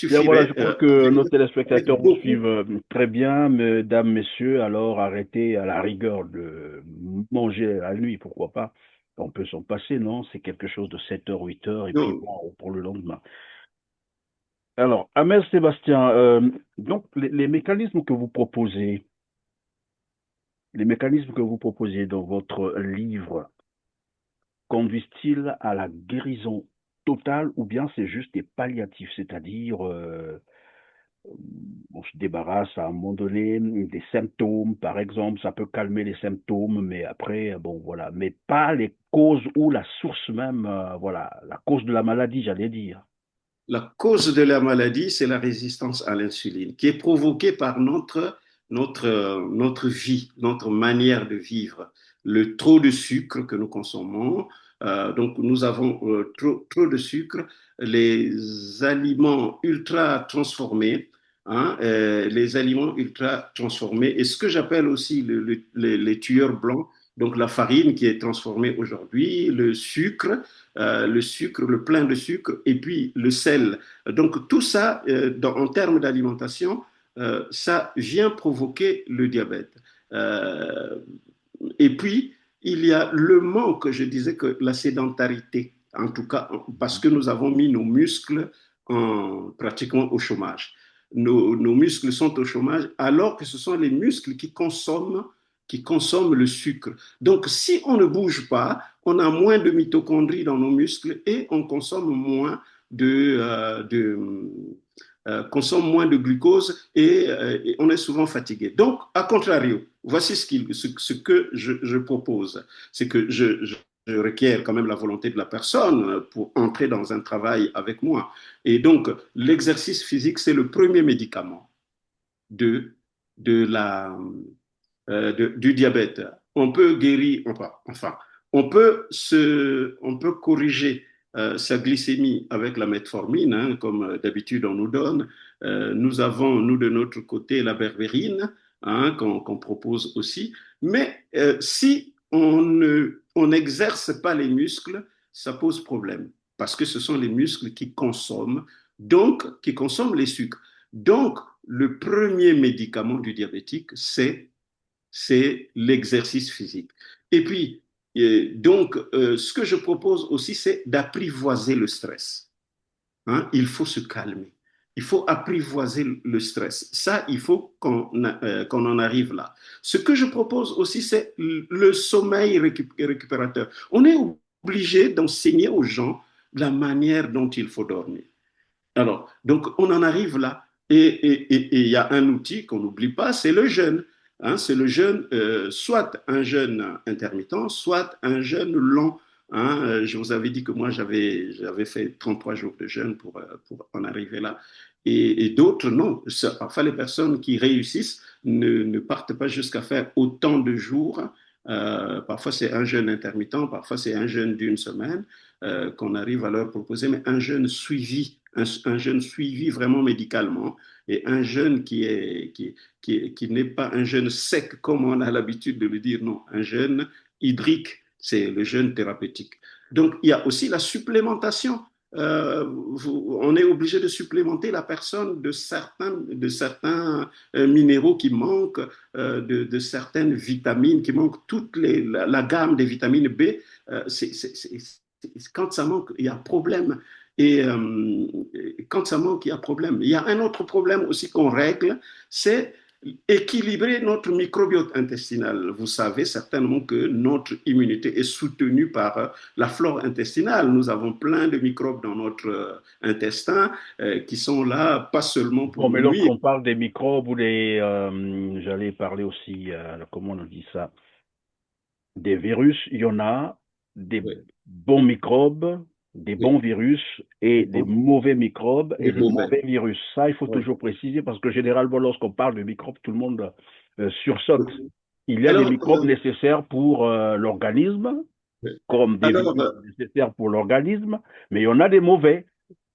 Bien voilà, je suffiraient crois que nos avec téléspectateurs vous beaucoup. suivent très bien, mesdames, messieurs. Alors arrêtez à la rigueur de manger à la nuit, pourquoi pas. On peut s'en passer, non? C'est quelque chose de 7 heures, 8 heures, et puis Non, bon, pour le lendemain. Alors, Amel Sébastien, donc les mécanismes que vous proposez, les mécanismes que vous proposez dans votre livre, conduisent-ils à la guérison totale ou bien c'est juste des palliatifs, c'est-à-dire on se débarrasse à un moment donné des symptômes, par exemple, ça peut calmer les symptômes, mais après, bon, voilà, mais pas les causes ou la source même, voilà, la cause de la maladie, j'allais dire. la cause de la maladie, c'est la résistance à l'insuline, qui est provoquée par notre vie, notre manière de vivre, le trop de sucre que nous consommons. Donc, nous avons trop de sucre, les aliments ultra transformés, hein, les aliments ultra transformés, et ce que j'appelle aussi les tueurs blancs, donc la farine qui est transformée aujourd'hui, le sucre, le plein de sucre, et puis le sel. Donc tout ça, en termes d'alimentation, ça vient provoquer le diabète. Euh, et puis, il y a le manque, je disais que la sédentarité, en tout cas, parce que nous avons mis nos muscles pratiquement au chômage. Nos muscles sont au chômage alors que ce sont les muscles qui consomment qui consomment le sucre. Donc, si on ne bouge pas, on a moins de mitochondries dans nos muscles et on consomme consomme moins de glucose et on est souvent fatigué. Donc, à contrario, voici ce que je propose. C'est que je requiert quand même la volonté de la personne pour entrer dans un travail avec moi. Et donc, l'exercice physique, c'est le premier médicament de, de la, du diabète. On peut guérir, enfin, on peut corriger sa glycémie avec la metformine, hein, comme d'habitude on nous donne. Nous avons, nous de notre côté, la berbérine, hein, qu'on propose aussi. Mais si on n'exerce pas les muscles, ça pose problème parce que ce sont les muscles qui consomment, donc qui consomment les sucres. Donc, le premier médicament du diabétique, c'est l'exercice physique. Et puis, ce que je propose aussi, c'est d'apprivoiser le stress. Hein? Il faut se calmer. Il faut apprivoiser le stress. Ça, il faut qu'on en arrive là. Ce que je propose aussi, c'est le sommeil récupérateur. On est obligé d'enseigner aux gens la manière dont il faut dormir. Alors, donc, on en arrive là. Et il y a un outil qu'on n'oublie pas, c'est le jeûne. Hein, c'est le jeûne, soit un jeûne intermittent, soit un jeûne long. Hein. Je vous avais dit que moi, j'avais fait 33 jours de jeûne pour en arriver là. Et d'autres, non. Enfin, les personnes qui réussissent ne partent pas jusqu'à faire autant de jours. Parfois, c'est un jeûne intermittent, parfois, c'est un jeûne d'une semaine qu'on arrive à leur proposer, mais un jeûne suivi, un jeûne suivi vraiment médicalement, et un jeûne qui n'est pas un jeûne sec comme on a l'habitude de le dire, non, un jeûne hydrique, c'est le jeûne thérapeutique. Donc, il y a aussi la supplémentation. On est obligé de supplémenter la personne de certains minéraux qui manquent, de certaines vitamines qui manquent, la gamme des vitamines B. Quand ça manque, il y a problème. Et quand ça manque, il y a problème. Il y a un autre problème aussi qu'on règle, c'est équilibrer notre microbiote intestinal. Vous savez certainement que notre immunité est soutenue par la flore intestinale. Nous avons plein de microbes dans notre intestin qui sont là pas seulement pour Bon, mais nous nuire. lorsqu'on parle des microbes ou j'allais parler aussi, comment on dit ça, des virus, il y en a des Oui, bons microbes, des bons oui, virus et des bon, mauvais microbes et et des mauvais. mauvais virus. Ça, il faut Oui. toujours préciser parce que généralement, lorsqu'on parle de microbes, tout le monde sursaute. Oui. Il y a des Alors, microbes nécessaires pour l'organisme, comme des alors virus nécessaires pour l'organisme, mais il y en a des mauvais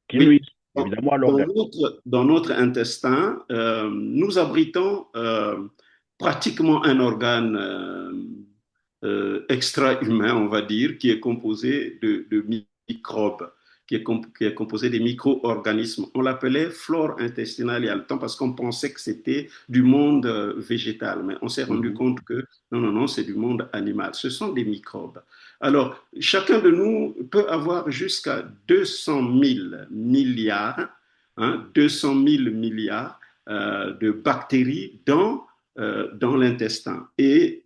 qui oui, nuisent évidemment à l'organisme. dans notre intestin, nous abritons pratiquement un organe extra-humain, on va dire, qui est composé de microbes, qui est composé des micro-organismes. On l'appelait flore intestinale il y a le temps parce qu'on pensait que c'était du monde végétal, mais on s'est rendu Mhm. compte que non, non, non, c'est du monde animal. Ce sont des microbes. Alors, chacun de nous peut avoir jusqu'à 200 000 milliards, hein, 200 000 milliards de bactéries dans l'intestin. Et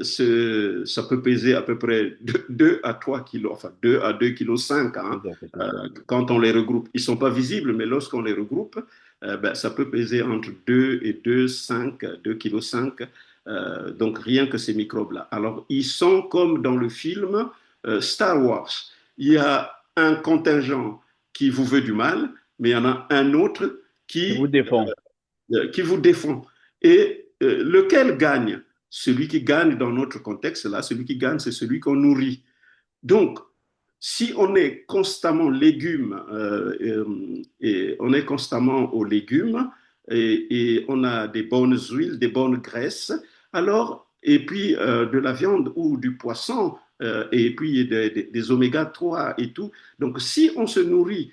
ça peut peser à peu près 2 à 3 kilos, enfin 2 à 2 kilos 5 hein, C'est ça. quand on les regroupe. Ils ne sont pas visibles, mais lorsqu'on les regroupe, ben, ça peut peser entre 2 et 2, 5, 2 kilos 5. Donc rien que ces microbes-là. Alors ils sont comme dans le film Star Wars. Il y a un contingent qui vous veut du mal, mais il y en a un autre Je vous défends. qui vous défend. Et lequel gagne? Celui qui gagne dans notre contexte là, celui qui gagne, c'est celui qu'on nourrit. Donc, si on est constamment légumes et on est constamment aux légumes et on a des bonnes huiles, des bonnes graisses, alors et puis de la viande ou du poisson et puis des oméga 3 et tout. Donc, si on se nourrit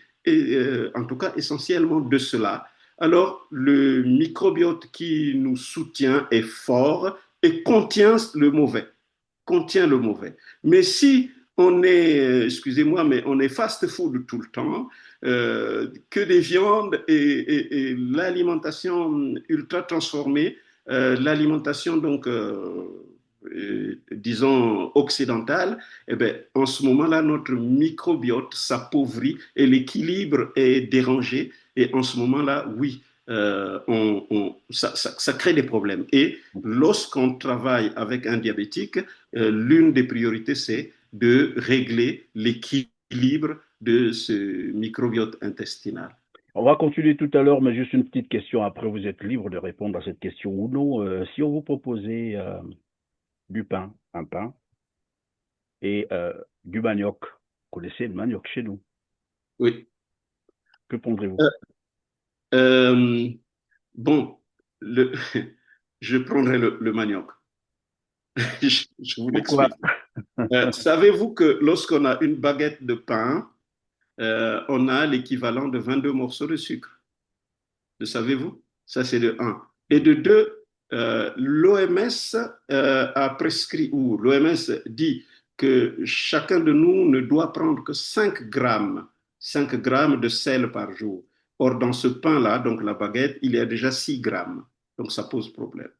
en tout cas essentiellement de cela, alors le microbiote qui nous soutient est fort et contient le mauvais. Mais si on est, excusez-moi, mais on est fast-food tout le temps, que des viandes et l'alimentation ultra transformée, l'alimentation disons occidentale, eh bien, en ce moment-là, notre microbiote s'appauvrit et l'équilibre est dérangé. Et en ce moment-là, oui, ça crée des problèmes. Et lorsqu'on travaille avec un diabétique, l'une des priorités, c'est de régler l'équilibre de ce microbiote intestinal. On va continuer tout à l'heure, mais juste une petite question. Après, vous êtes libre de répondre à cette question ou non. Si on vous proposait du pain, un pain, et du manioc, vous connaissez le manioc chez nous, Oui. que prendrez-vous? Euh, euh, bon, le, je prendrai le manioc. Je vous Pourquoi? l'explique. Savez-vous que lorsqu'on a une baguette de pain, on a l'équivalent de 22 morceaux de sucre? Le savez-vous? Ça, c'est de un. Et de deux, l'OMS a prescrit, ou l'OMS dit que chacun de nous ne doit prendre que 5 grammes de sel par jour. Or, dans ce pain-là, donc la baguette, il y a déjà 6 grammes. Donc, ça pose problème.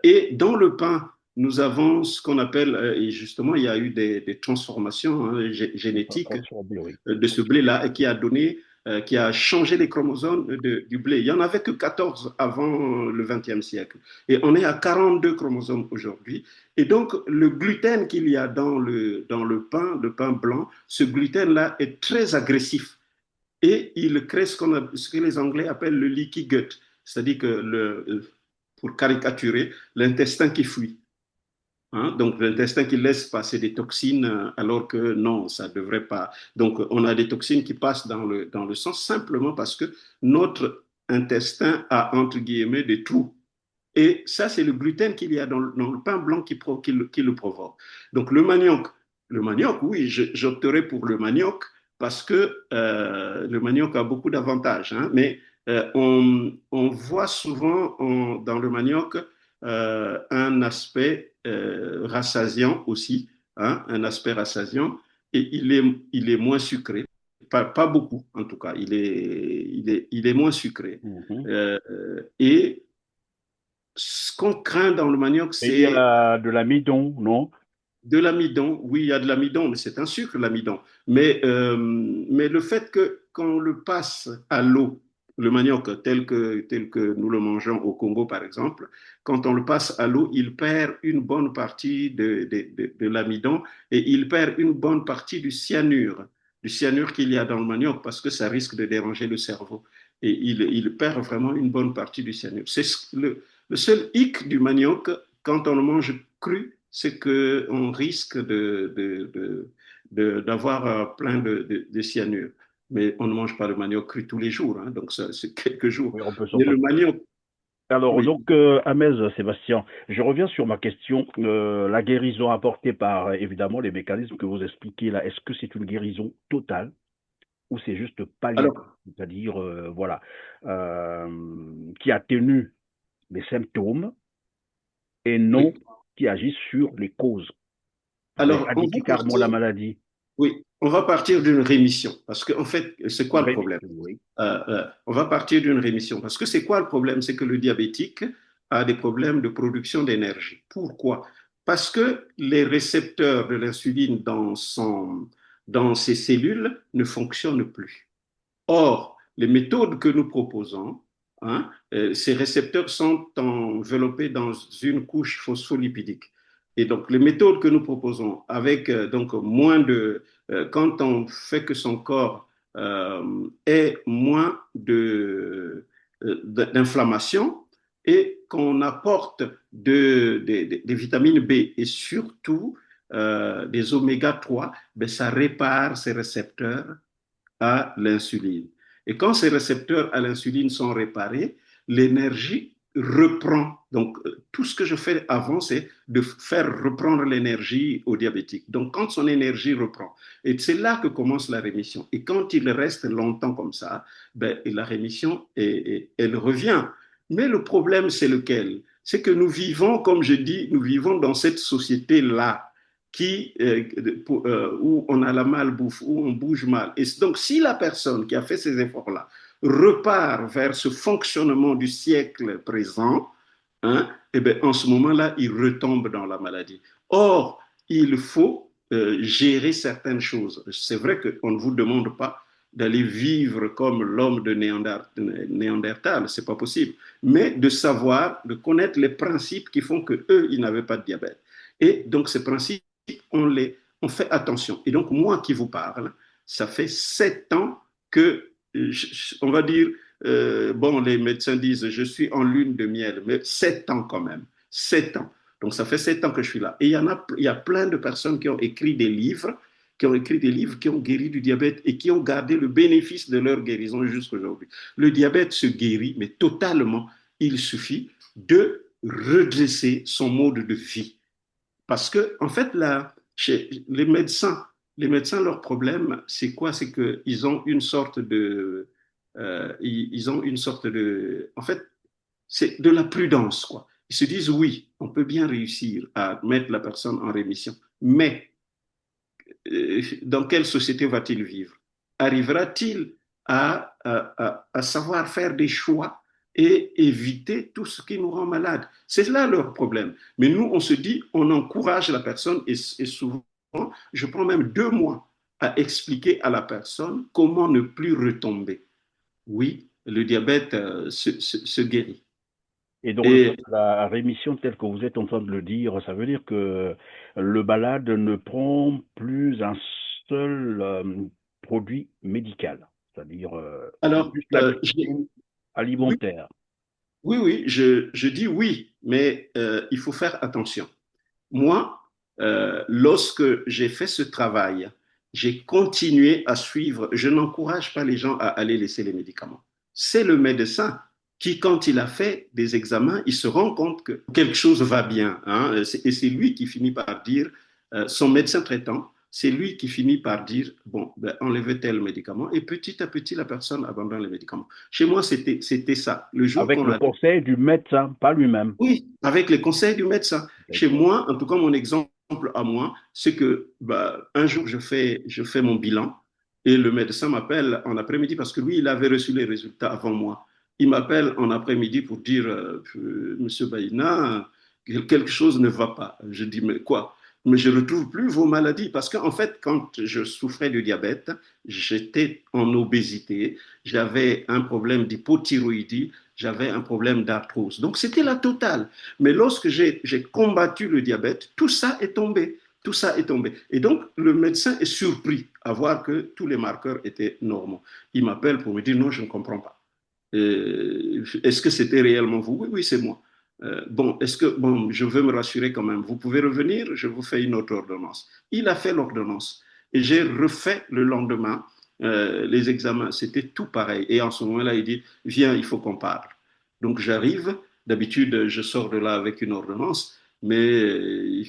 Et dans le pain, nous avons ce qu'on appelle, et justement, il y a eu des transformations génétiques Absorbé, oui. de ce blé-là et qui a donné, qui a changé les chromosomes du blé. Il n'y en avait que 14 avant le XXe siècle. Et on est à 42 chromosomes aujourd'hui. Et donc, le gluten qu'il y a dans le pain blanc, ce gluten-là est très agressif. Et il crée ce que les Anglais appellent le leaky gut, c'est-à-dire que, pour caricaturer, l'intestin qui fuit. Hein, donc l'intestin qui laisse passer des toxines alors que non, ça ne devrait pas. Donc on a des toxines qui passent dans le sang simplement parce que notre intestin a entre guillemets des trous. Et ça, c'est le gluten qu'il y a dans le pain blanc qui le provoque. Donc le manioc, oui, j'opterais pour le manioc parce que le manioc a beaucoup d'avantages. Hein, mais on voit souvent dans le manioc un aspect rassasiant aussi, hein, un aspect rassasiant, et il est moins sucré. Pas beaucoup, en tout cas. Il est moins sucré. Mhm. Et ce qu'on craint dans le manioc, Et il y c'est a de l'amidon, non? de l'amidon. Oui, il y a de l'amidon, mais c'est un sucre, l'amidon. Mais le fait que quand on le passe à l'eau, le manioc tel que nous le mangeons au Congo, par exemple, quand on le passe à l'eau, il perd une bonne partie de l'amidon et il perd une bonne partie du cyanure qu'il y a dans le manioc, parce que ça risque de déranger le cerveau. Et il perd vraiment une bonne partie du cyanure. C'est le seul hic du manioc quand on le mange cru, c'est qu'on risque d'avoir plein de cyanure. Mais on ne mange pas le manioc cru tous les jours, hein, donc c'est quelques jours. Oui, on peut s'en Mais le passer. manioc, Alors, oui. donc, Ahmed, Sébastien, je reviens sur ma question. La guérison apportée par, évidemment, les mécanismes que vous expliquez là, est-ce que c'est une guérison totale ou c'est juste palliatif? Alors, C'est-à-dire, voilà, qui atténue les symptômes et non oui. qui agit sur les causes pour Alors, éradiquer carrément la maladie. on va partir d'une rémission. Parce qu'en fait, c'est quoi le problème? Oui. On va partir d'une rémission. Parce que c'est quoi le problème? C'est que le diabétique a des problèmes de production d'énergie. Pourquoi? Parce que les récepteurs de l'insuline dans ses cellules ne fonctionnent plus. Or, les méthodes que nous proposons, hein, ces récepteurs sont enveloppés dans une couche phospholipidique. Et donc, les méthodes que nous proposons, avec donc moins quand on fait que son corps ait moins d'inflammation et qu'on apporte des vitamines B et surtout des oméga 3, ben, ça répare ces récepteurs à l'insuline. Et quand ces récepteurs à l'insuline sont réparés, l'énergie reprend. Donc, tout ce que je fais avant, c'est de faire reprendre l'énergie au diabétique. Donc, quand son énergie reprend, et c'est là que commence la rémission. Et quand il reste longtemps comme ça, ben, la rémission, elle revient. Mais le problème, c'est lequel? C'est que nous vivons, comme je dis, nous vivons dans cette société-là où on a la malbouffe, où on bouge mal. Et donc, si la personne qui a fait ces efforts-là repart vers ce fonctionnement du siècle présent, hein, et bien, en ce moment-là, il retombe dans la maladie. Or, il faut gérer certaines choses. C'est vrai qu'on ne vous demande pas d'aller vivre comme l'homme de Néandertal, c'est pas possible, mais de savoir, de connaître les principes qui font que eux, ils n'avaient pas de diabète. Et donc, ces principes, on fait attention. Et donc, moi qui vous parle, ça fait 7 ans que, on va dire, bon, les médecins disent je suis en lune de miel, mais 7 ans quand même. 7 ans. Donc ça fait 7 ans que je suis là. Et il y a plein de personnes qui ont écrit des livres, qui ont guéri du diabète et qui ont gardé le bénéfice de leur guérison jusqu'à aujourd'hui. Le diabète se guérit, mais totalement. Il suffit de redresser son mode de vie. Parce que, en fait, là, chez les médecins, leur problème, c'est quoi? C'est qu'ils ont une sorte de, ils ont une sorte de, en fait, c'est de la prudence, quoi. Ils se disent, oui, on peut bien réussir à mettre la personne en rémission, mais dans quelle société va-t-il vivre? Arrivera-t-il à savoir faire des choix et éviter tout ce qui nous rend malade? C'est là leur problème. Mais nous, on se dit, on encourage la personne et souvent, je prends même 2 mois à expliquer à la personne comment ne plus retomber. Oui, le diabète se guérit. Et donc, Et la rémission telle que vous êtes en train de le dire, ça veut dire que le malade ne prend plus un seul produit médical, c'est-à-dire alors, juste la glycémie oui, alimentaire. oui, je dis oui, mais il faut faire attention. Moi, lorsque j'ai fait ce travail, j'ai continué à suivre. Je n'encourage pas les gens à aller laisser les médicaments. C'est le médecin qui, quand il a fait des examens, il se rend compte que quelque chose va bien, hein, et c'est lui qui finit par dire, son médecin traitant, c'est lui qui finit par dire, bon, ben, enlevez tel médicament, et petit à petit, la personne abandonne les médicaments. Chez moi, c'était ça. Le jour Avec qu'on le a conseil du médecin, pas lui-même. oui, avec les conseils du médecin. Chez D'accord. moi, en tout cas, mon exemple à moi, c'est que bah, un jour, je fais mon bilan et le médecin m'appelle en après-midi parce que lui, il avait reçu les résultats avant moi. Il m'appelle en après-midi pour dire, Monsieur Baïna, quelque chose ne va pas. Je dis, mais quoi? Mais je ne retrouve plus vos maladies parce qu'en fait, quand je souffrais de diabète, j'étais en obésité, j'avais un problème d'hypothyroïdie, j'avais un problème d'arthrose. Donc c'était la totale. Mais lorsque j'ai combattu le diabète, tout ça est tombé. Tout ça est tombé. Et donc le médecin est surpris à voir que tous les marqueurs étaient normaux. Il m'appelle pour me dire non, je ne comprends pas. Est-ce que c'était réellement vous? Oui, oui, c'est moi. Bon, est-ce que, bon, je veux me rassurer quand même. Vous pouvez revenir, je vous fais une autre ordonnance. Il a fait l'ordonnance et j'ai refait le lendemain les examens. C'était tout pareil. Et en ce moment-là, il dit, viens, il faut qu'on parle. Donc j'arrive. D'habitude, je sors de là avec une ordonnance, mais il,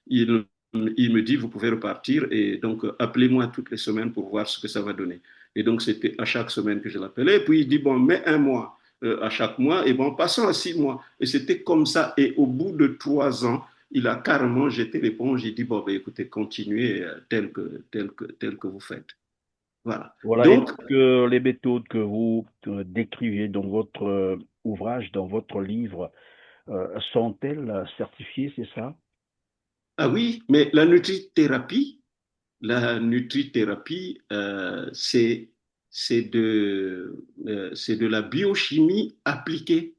il me dit, vous pouvez repartir et donc appelez-moi toutes les semaines pour voir ce que ça va donner. Et donc, c'était à chaque semaine que je l'appelais. Puis, il dit, bon, mets un mois à chaque mois. Et bon, passons à 6 mois. Et c'était comme ça. Et au bout de 3 ans, il a carrément jeté l'éponge. Il dit, bon, ben, écoutez, continuez tel que vous faites. Voilà. Voilà, et Donc, donc les méthodes que vous décriviez dans votre ouvrage, dans votre livre, sont-elles certifiées, c'est ça? ah oui, mais la nutrithérapie, c'est de la biochimie appliquée.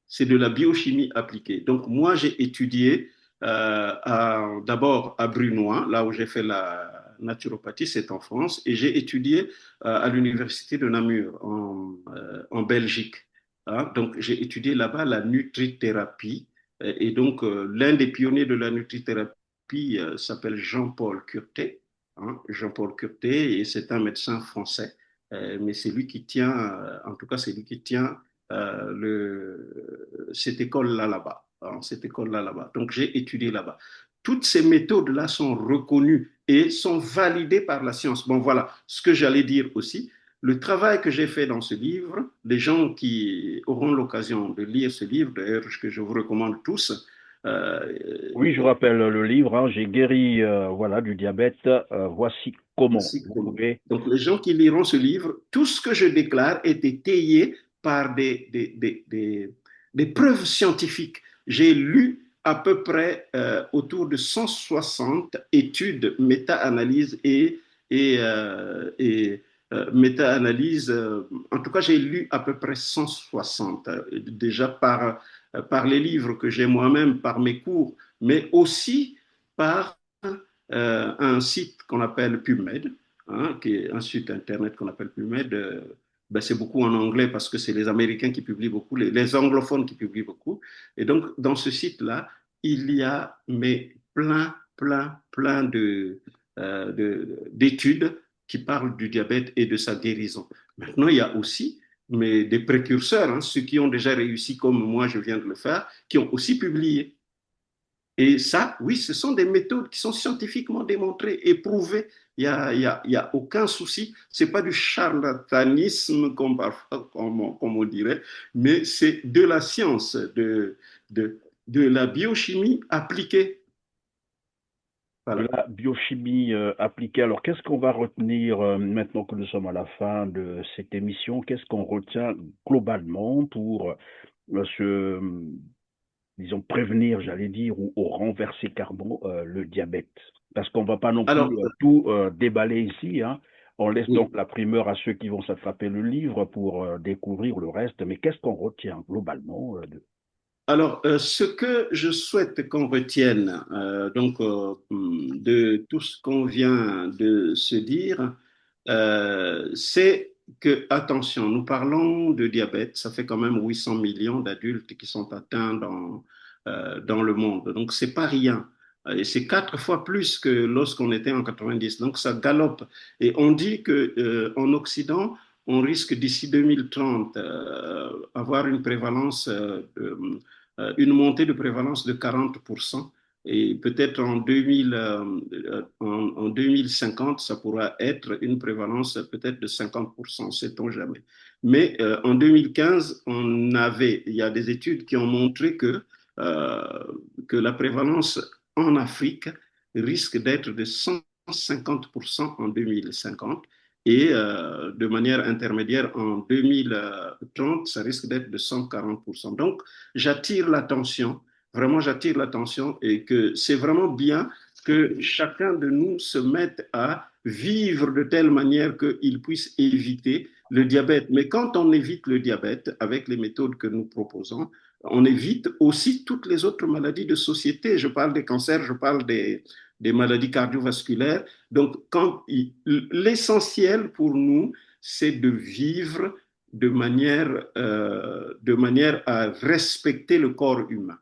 C'est de la biochimie appliquée. Donc, moi, j'ai étudié d'abord à Brunoy, là où j'ai fait la naturopathie, c'est en France, et j'ai étudié à l'université de Namur, en Belgique. Hein. Donc, j'ai étudié là-bas la nutrithérapie. Et donc, l'un des pionniers de la nutrithérapie s'appelle Jean-Paul Curtet. Hein, Jean-Paul Curtet, et c'est un médecin français. Mais c'est lui qui tient, en tout cas, c'est lui qui tient cette école-là là-bas. Hein, cette école-là là-bas. Donc j'ai étudié là-bas. Toutes ces méthodes-là sont reconnues et sont validées par la science. Bon, voilà ce que j'allais dire aussi. Le travail que j'ai fait dans ce livre, les gens qui auront l'occasion de lire ce livre, d'ailleurs que je vous recommande tous, euh, Oui, je rappelle le livre, hein, j'ai guéri voilà, du diabète, voici comment. Voici Vous comment. pouvez. Donc, les gens qui liront ce livre, tout ce que je déclare est étayé par des preuves scientifiques. J'ai lu à peu près autour de 160 études, méta-analyses et méta-analyse. En tout cas, j'ai lu à peu près 160, déjà par les livres que j'ai moi-même, par mes cours, mais aussi par un site qu'on appelle PubMed, hein, qui est un site internet qu'on appelle PubMed. Ben, c'est beaucoup en anglais parce que c'est les Américains qui publient beaucoup, les anglophones qui publient beaucoup. Et donc, dans ce site-là, il y a mais plein d'études qui parlent du diabète et de sa guérison. Maintenant, il y a aussi mais des précurseurs, hein, ceux qui ont déjà réussi comme moi, je viens de le faire, qui ont aussi publié. Et ça, oui, ce sont des méthodes qui sont scientifiquement démontrées, éprouvées. Il y a aucun souci. Ce n'est pas du charlatanisme, comme, parfois, comme on dirait, mais c'est de la science, de la biochimie appliquée. De Voilà. la biochimie appliquée. Alors, qu'est-ce qu'on va retenir maintenant que nous sommes à la fin de cette émission? Qu'est-ce qu'on retient globalement pour se, disons, prévenir, j'allais dire, ou renverser carrément le diabète? Parce qu'on ne va pas non plus Alors, tout déballer ici, hein. On laisse donc oui. la primeur à ceux qui vont s'attraper le livre pour découvrir le reste. Mais qu'est-ce qu'on retient globalement de... Alors, ce que je souhaite qu'on retienne de tout ce qu'on vient de se dire, c'est que, attention, nous parlons de diabète, ça fait quand même 800 millions d'adultes qui sont atteints dans le monde. Donc, c'est pas rien. Et c'est 4 fois plus que lorsqu'on était en 90. Donc, ça galope. Et on dit que, en Occident, on risque d'ici 2030 avoir une prévalence une montée de prévalence de 40%. Et peut-être en 2050, ça pourra être une prévalence peut-être de 50%, sait-on jamais. Mais en 2015, il y a des études qui ont montré que la prévalence en Afrique risque d'être de 150% en 2050 et de manière intermédiaire en 2030, ça risque d'être de 140%. Donc, j'attire l'attention, vraiment j'attire l'attention et que c'est vraiment bien que chacun de nous se mette à vivre de telle manière qu'il puisse éviter le diabète. Mais quand on évite le diabète avec les méthodes que nous proposons, on évite aussi toutes les autres maladies de société. Je parle des cancers, je parle des maladies cardiovasculaires. Donc, l'essentiel pour nous, c'est de vivre de manière à respecter le corps humain.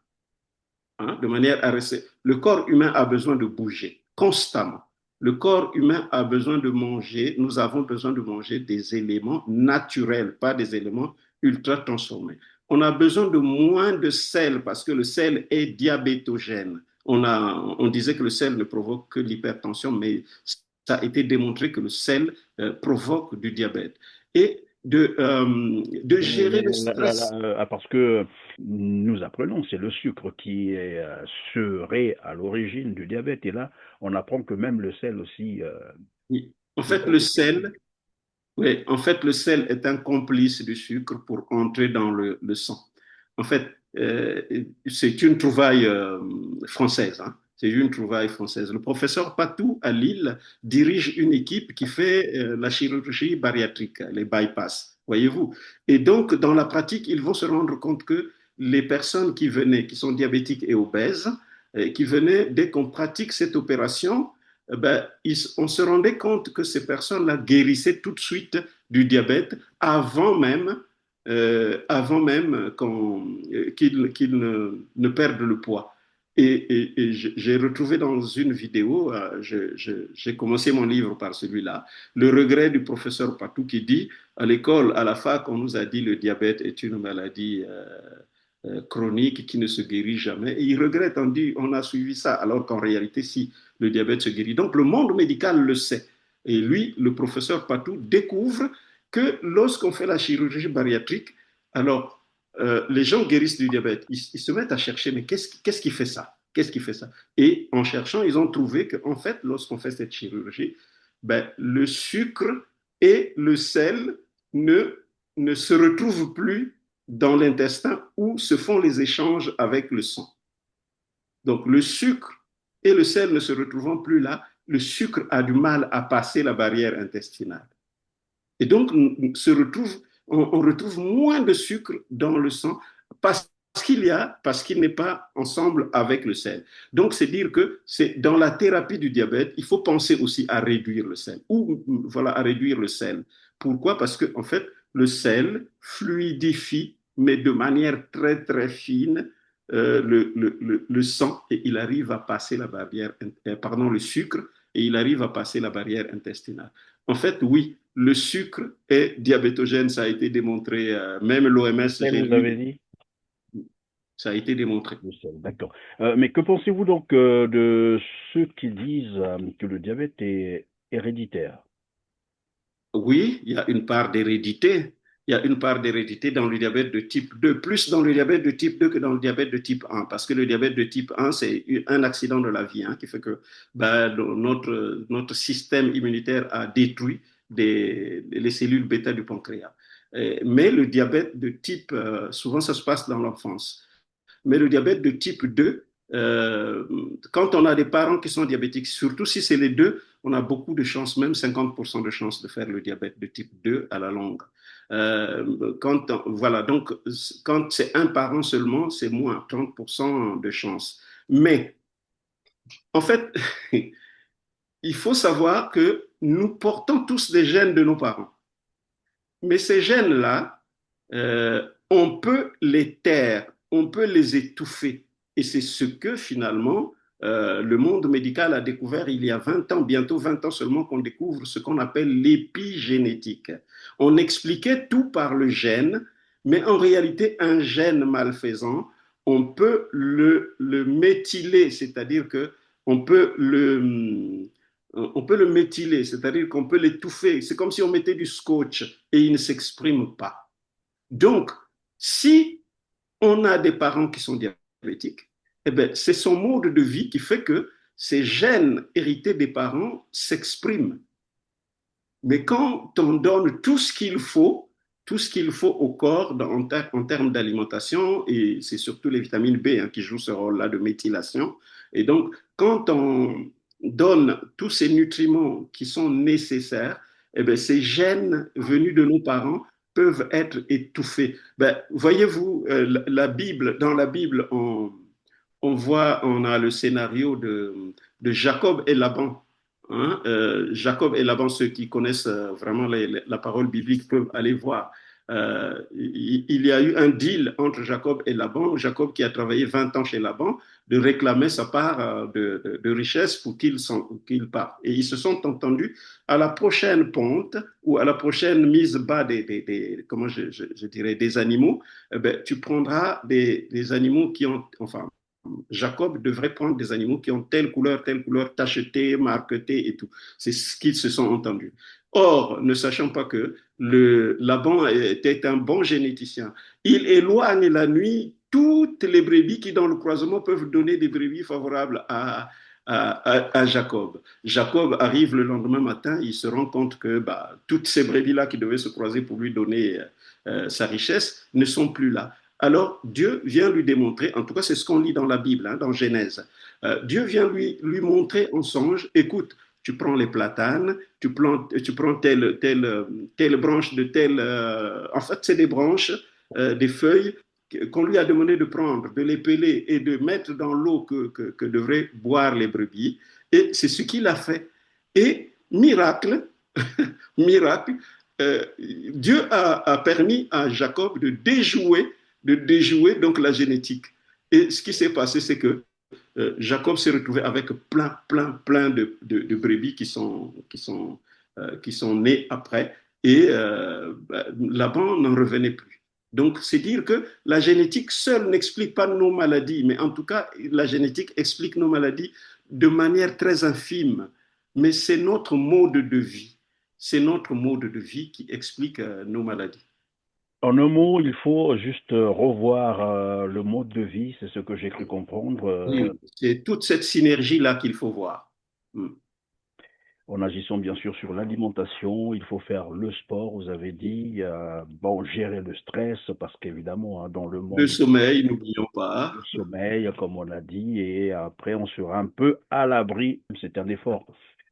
Hein, de manière à rester. Le corps humain a besoin de bouger constamment. Le corps humain a besoin de manger. Nous avons besoin de manger des éléments naturels, pas des éléments ultra transformés. On a besoin de moins de sel parce que le sel est diabétogène. On disait que le sel ne provoque que l'hypertension, mais ça a été démontré que le sel provoque du diabète. Et de gérer le stress. Parce que nous apprenons, c'est le sucre qui serait à l'origine du diabète. Et là, on apprend que même le sel aussi En peut fait, le provoquer. sel, oui, en fait, le sel est un complice du sucre pour entrer dans le sang. En fait, c'est une trouvaille française. Hein. C'est une trouvaille française. Le professeur Patou à Lille dirige une équipe qui fait la chirurgie bariatrique, les bypass, voyez-vous. Et donc, dans la pratique, ils vont se rendre compte que les personnes qui venaient, qui sont diabétiques et obèses, qui venaient, dès qu'on pratique cette opération, ben, on se rendait compte que ces personnes-là guérissaient tout de suite du diabète avant même qu'ils ne perdent le poids. Et j'ai retrouvé dans une vidéo, j'ai commencé mon livre par celui-là, le regret du professeur Patou qui dit, à l'école, à la fac, on nous a dit le diabète est une maladie chronique qui ne se guérit jamais. Et il regrette, on dit, on a suivi ça, alors qu'en réalité, si, le diabète se guérit. Donc le monde médical le sait. Et lui, le professeur Patou, découvre que lorsqu'on fait la chirurgie bariatrique, alors les gens guérissent du diabète. Ils se mettent à chercher, mais qu'est-ce qui fait ça? Qu'est-ce qui fait ça? Et en cherchant, ils ont trouvé qu'en fait, lorsqu'on fait cette chirurgie, ben, le sucre et le sel ne se retrouvent plus dans l'intestin où se font les échanges avec le sang. Donc le sucre et le sel ne se retrouvant plus là, le sucre a du mal à passer la barrière intestinale. Et donc, on retrouve moins de sucre dans le sang parce qu'il n'est pas ensemble avec le sel. Donc, c'est dire que c'est dans la thérapie du diabète, il faut penser aussi à réduire le sel ou voilà à réduire le sel. Pourquoi? Parce que en fait, le sel fluidifie, mais de manière très très fine, le sang et il arrive à passer la barrière, pardon, le sucre et il arrive à passer la barrière intestinale. En fait, oui, le sucre est diabétogène, ça a été démontré, même l'OMS, Sel, j'ai vous avez lu, dit? ça a été démontré. Le sel, d'accord. Mais que pensez-vous donc de ceux qui disent que le diabète est héréditaire? Oui, il y a une part d'hérédité. Il y a une part d'hérédité dans le diabète de type 2, plus dans le diabète de type 2 que dans le diabète de type 1, parce que le diabète de type 1, c'est un accident de la vie qui fait que notre système immunitaire a détruit les cellules bêta du pancréas. Mais le diabète de type, souvent ça se passe dans l'enfance. Mais le diabète de type 2, quand on a des parents qui sont diabétiques, surtout si c'est les deux, on a beaucoup de chances, même 50% de chances de faire le diabète de type 2 à la longue. Voilà, donc quand c'est un parent seulement, c'est moins, 30% de chances. Mais en fait, il faut savoir que nous portons tous des gènes de nos parents. Mais ces gènes-là, on peut les taire, on peut les étouffer. Et c'est ce que finalement le monde médical a découvert il y a 20 ans, bientôt 20 ans seulement, qu'on découvre ce qu'on appelle l'épigénétique. On expliquait tout par le gène, mais en réalité, un gène malfaisant, on peut le méthyler, c'est-à-dire que on peut le, on peut le méthyler, c'est-à-dire qu'on peut l'étouffer. C'est comme si on mettait du scotch et il ne s'exprime pas. Donc, si on a des parents qui sont diabétiques, eh ben, c'est son mode de vie qui fait que ces gènes hérités des parents s'expriment. Mais quand on donne tout ce qu'il faut au corps en termes d'alimentation, et c'est surtout les vitamines B qui jouent ce rôle-là de méthylation, et donc quand on donne tous ces nutriments qui sont nécessaires, eh bien, ces gènes venus de nos parents peuvent être étouffés. Ben, voyez-vous, dans la Bible, on a le scénario de Jacob et Laban. Jacob et Laban, ceux qui connaissent vraiment la parole biblique peuvent aller voir. Il y a eu un deal entre Jacob et Laban. Jacob, qui a travaillé 20 ans chez Laban, de réclamer sa part de richesse pour qu'il parte. Et ils se sont entendus à la prochaine ponte ou à la prochaine mise bas comment je dirais, des animaux. Eh ben, tu prendras des animaux qui ont, enfin, Jacob devrait prendre des animaux qui ont telle couleur, tachetée, marquetée et tout. C'est ce qu'ils se sont entendus. Or, ne sachant pas que Laban était un bon généticien, il éloigne la nuit toutes les brebis qui, dans le croisement, peuvent donner des brebis favorables à Jacob. Jacob arrive le lendemain matin, il se rend compte que toutes ces brebis-là qui devaient se croiser pour lui donner sa richesse ne sont plus là. Alors Dieu vient lui démontrer, en tout cas c'est ce qu'on lit dans la Bible, dans Genèse, Dieu vient lui montrer en songe, écoute, tu prends les platanes, tu prends telle branche de telle... en fait, c'est des branches, des feuilles qu'on lui a demandé de prendre, de les peler et de mettre dans l'eau que devraient boire les brebis. Et c'est ce qu'il a fait. Et miracle, miracle, Dieu a permis à Jacob de déjouer donc la génétique. Et ce qui s'est passé, c'est que Jacob s'est retrouvé avec plein de brebis qui sont nées après. Et Laban n'en revenait plus. Donc, c'est dire que la génétique seule n'explique pas nos maladies, mais en tout cas, la génétique explique nos maladies de manière très infime. Mais c'est notre mode de vie. C'est notre mode de vie qui explique nos maladies. En un mot, il faut juste revoir le mode de vie, c'est ce que j'ai cru comprendre. Oui, c'est toute cette synergie-là qu'il faut voir. Mm. en agissant bien sûr sur l'alimentation. Il faut faire le sport, vous avez dit. Bon, gérer le stress, parce qu'évidemment, hein, dans le Le monde sommeil, n'oublions pas. du sommeil, comme on a dit, et après, on sera un peu à l'abri. C'est un effort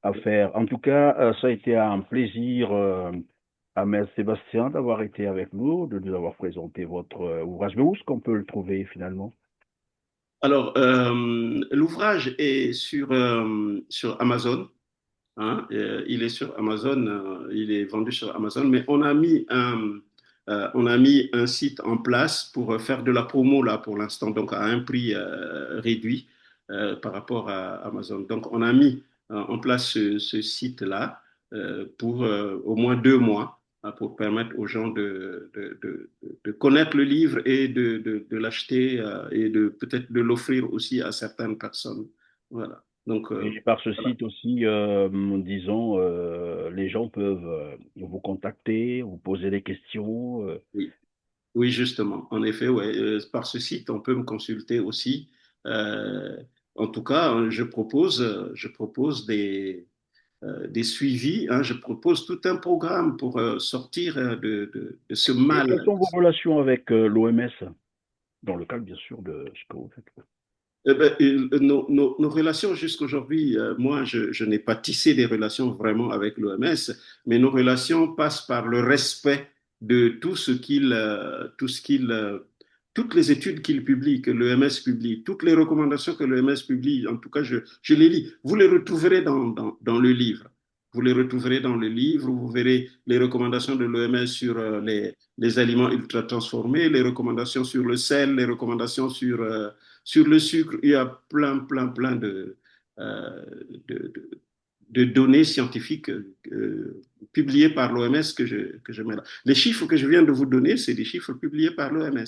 à faire. En tout cas, ça a été un plaisir, Ahmed Sébastien, d'avoir été avec nous, de nous avoir présenté votre ouvrage. Mais où est-ce qu'on peut le trouver finalement? Alors, l'ouvrage est sur Amazon. Hein, il est sur Amazon, il est vendu sur Amazon, mais on a mis un site en place pour faire de la promo là pour l'instant, donc à un prix réduit par rapport à Amazon. Donc, on a mis en place ce site-là pour au moins 2 mois pour permettre aux gens de connaître le livre et de l'acheter et de peut-être de l'offrir aussi à certaines personnes. Voilà. Donc, Et par ce voilà. site aussi, disons, les gens peuvent vous contacter, vous poser des questions. Oui. Oui, justement. En effet, ouais. Par ce site, on peut me consulter aussi. Euh, En tout cas, je propose des suivis, hein. Je propose tout un programme pour sortir de ce Et quelles mal. sont vos relations avec l'OMS, dans le cadre bien sûr de ce que vous faites? Nos relations jusqu'aujourd'hui, moi, je n'ai pas tissé des relations vraiment avec l'OMS, mais nos relations passent par le respect de toutes les études qu'il publie, que l'OMS publie, toutes les recommandations que l'OMS publie. En tout cas, je les lis. Vous les retrouverez dans le livre. Vous les retrouverez dans le livre. Vous verrez les recommandations de l'OMS sur les aliments ultra transformés, les recommandations sur le sel, les recommandations sur le sucre. Il y a plein euh, de, de, de données scientifiques publiées par l'OMS que je mets là. Les chiffres que je viens de vous donner, c'est des chiffres publiés par l'OMS.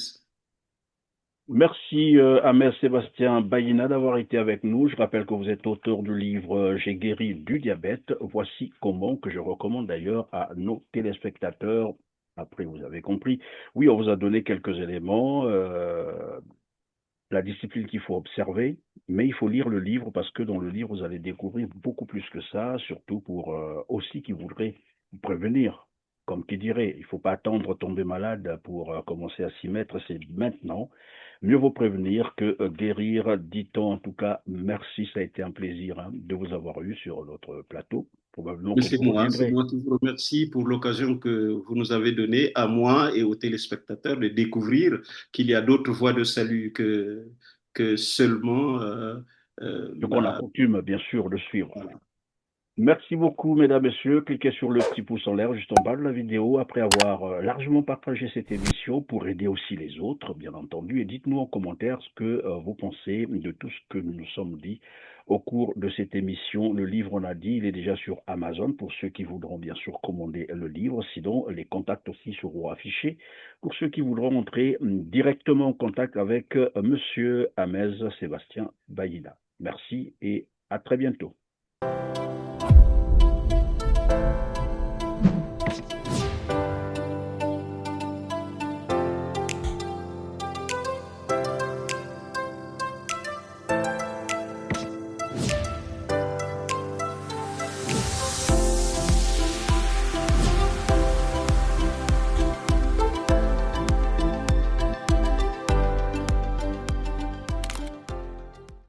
Merci Ahmed Sébastien Baïna d'avoir été avec nous. Je rappelle que vous êtes auteur du livre J'ai guéri du diabète. Voici comment, que je recommande d'ailleurs à nos téléspectateurs. Après, vous avez compris. Oui, on vous a donné quelques éléments. La discipline qu'il faut observer, mais il faut lire le livre parce que dans le livre, vous allez découvrir beaucoup plus que ça, surtout pour aussi qui voudraient vous prévenir. Comme qui dirait, il ne faut pas attendre tomber malade pour commencer à s'y mettre, c'est maintenant. Mieux vaut prévenir que guérir, dit-on. En tout cas, merci, ça a été un plaisir hein, de vous avoir eu sur notre plateau. Probablement Mais que vous c'est reviendrez. moi qui vous remercie pour l'occasion que vous nous avez donnée à moi et aux téléspectateurs de découvrir qu'il y a d'autres voies de salut que seulement Ce qu'on a coutume, bien sûr, de suivre. Merci beaucoup, mesdames, messieurs. Cliquez sur le petit pouce en l'air juste en bas de la vidéo après avoir largement partagé cette émission pour aider aussi les autres, bien entendu. Et dites-nous en commentaire ce que vous pensez de tout ce que nous nous sommes dit au cours de cette émission. Le livre, on a dit, il est déjà sur Amazon pour ceux qui voudront bien sûr commander le livre. Sinon, les contacts aussi seront affichés pour ceux qui voudront entrer directement en contact avec Monsieur Ahmed Sébastien Baïda. Merci et à très bientôt.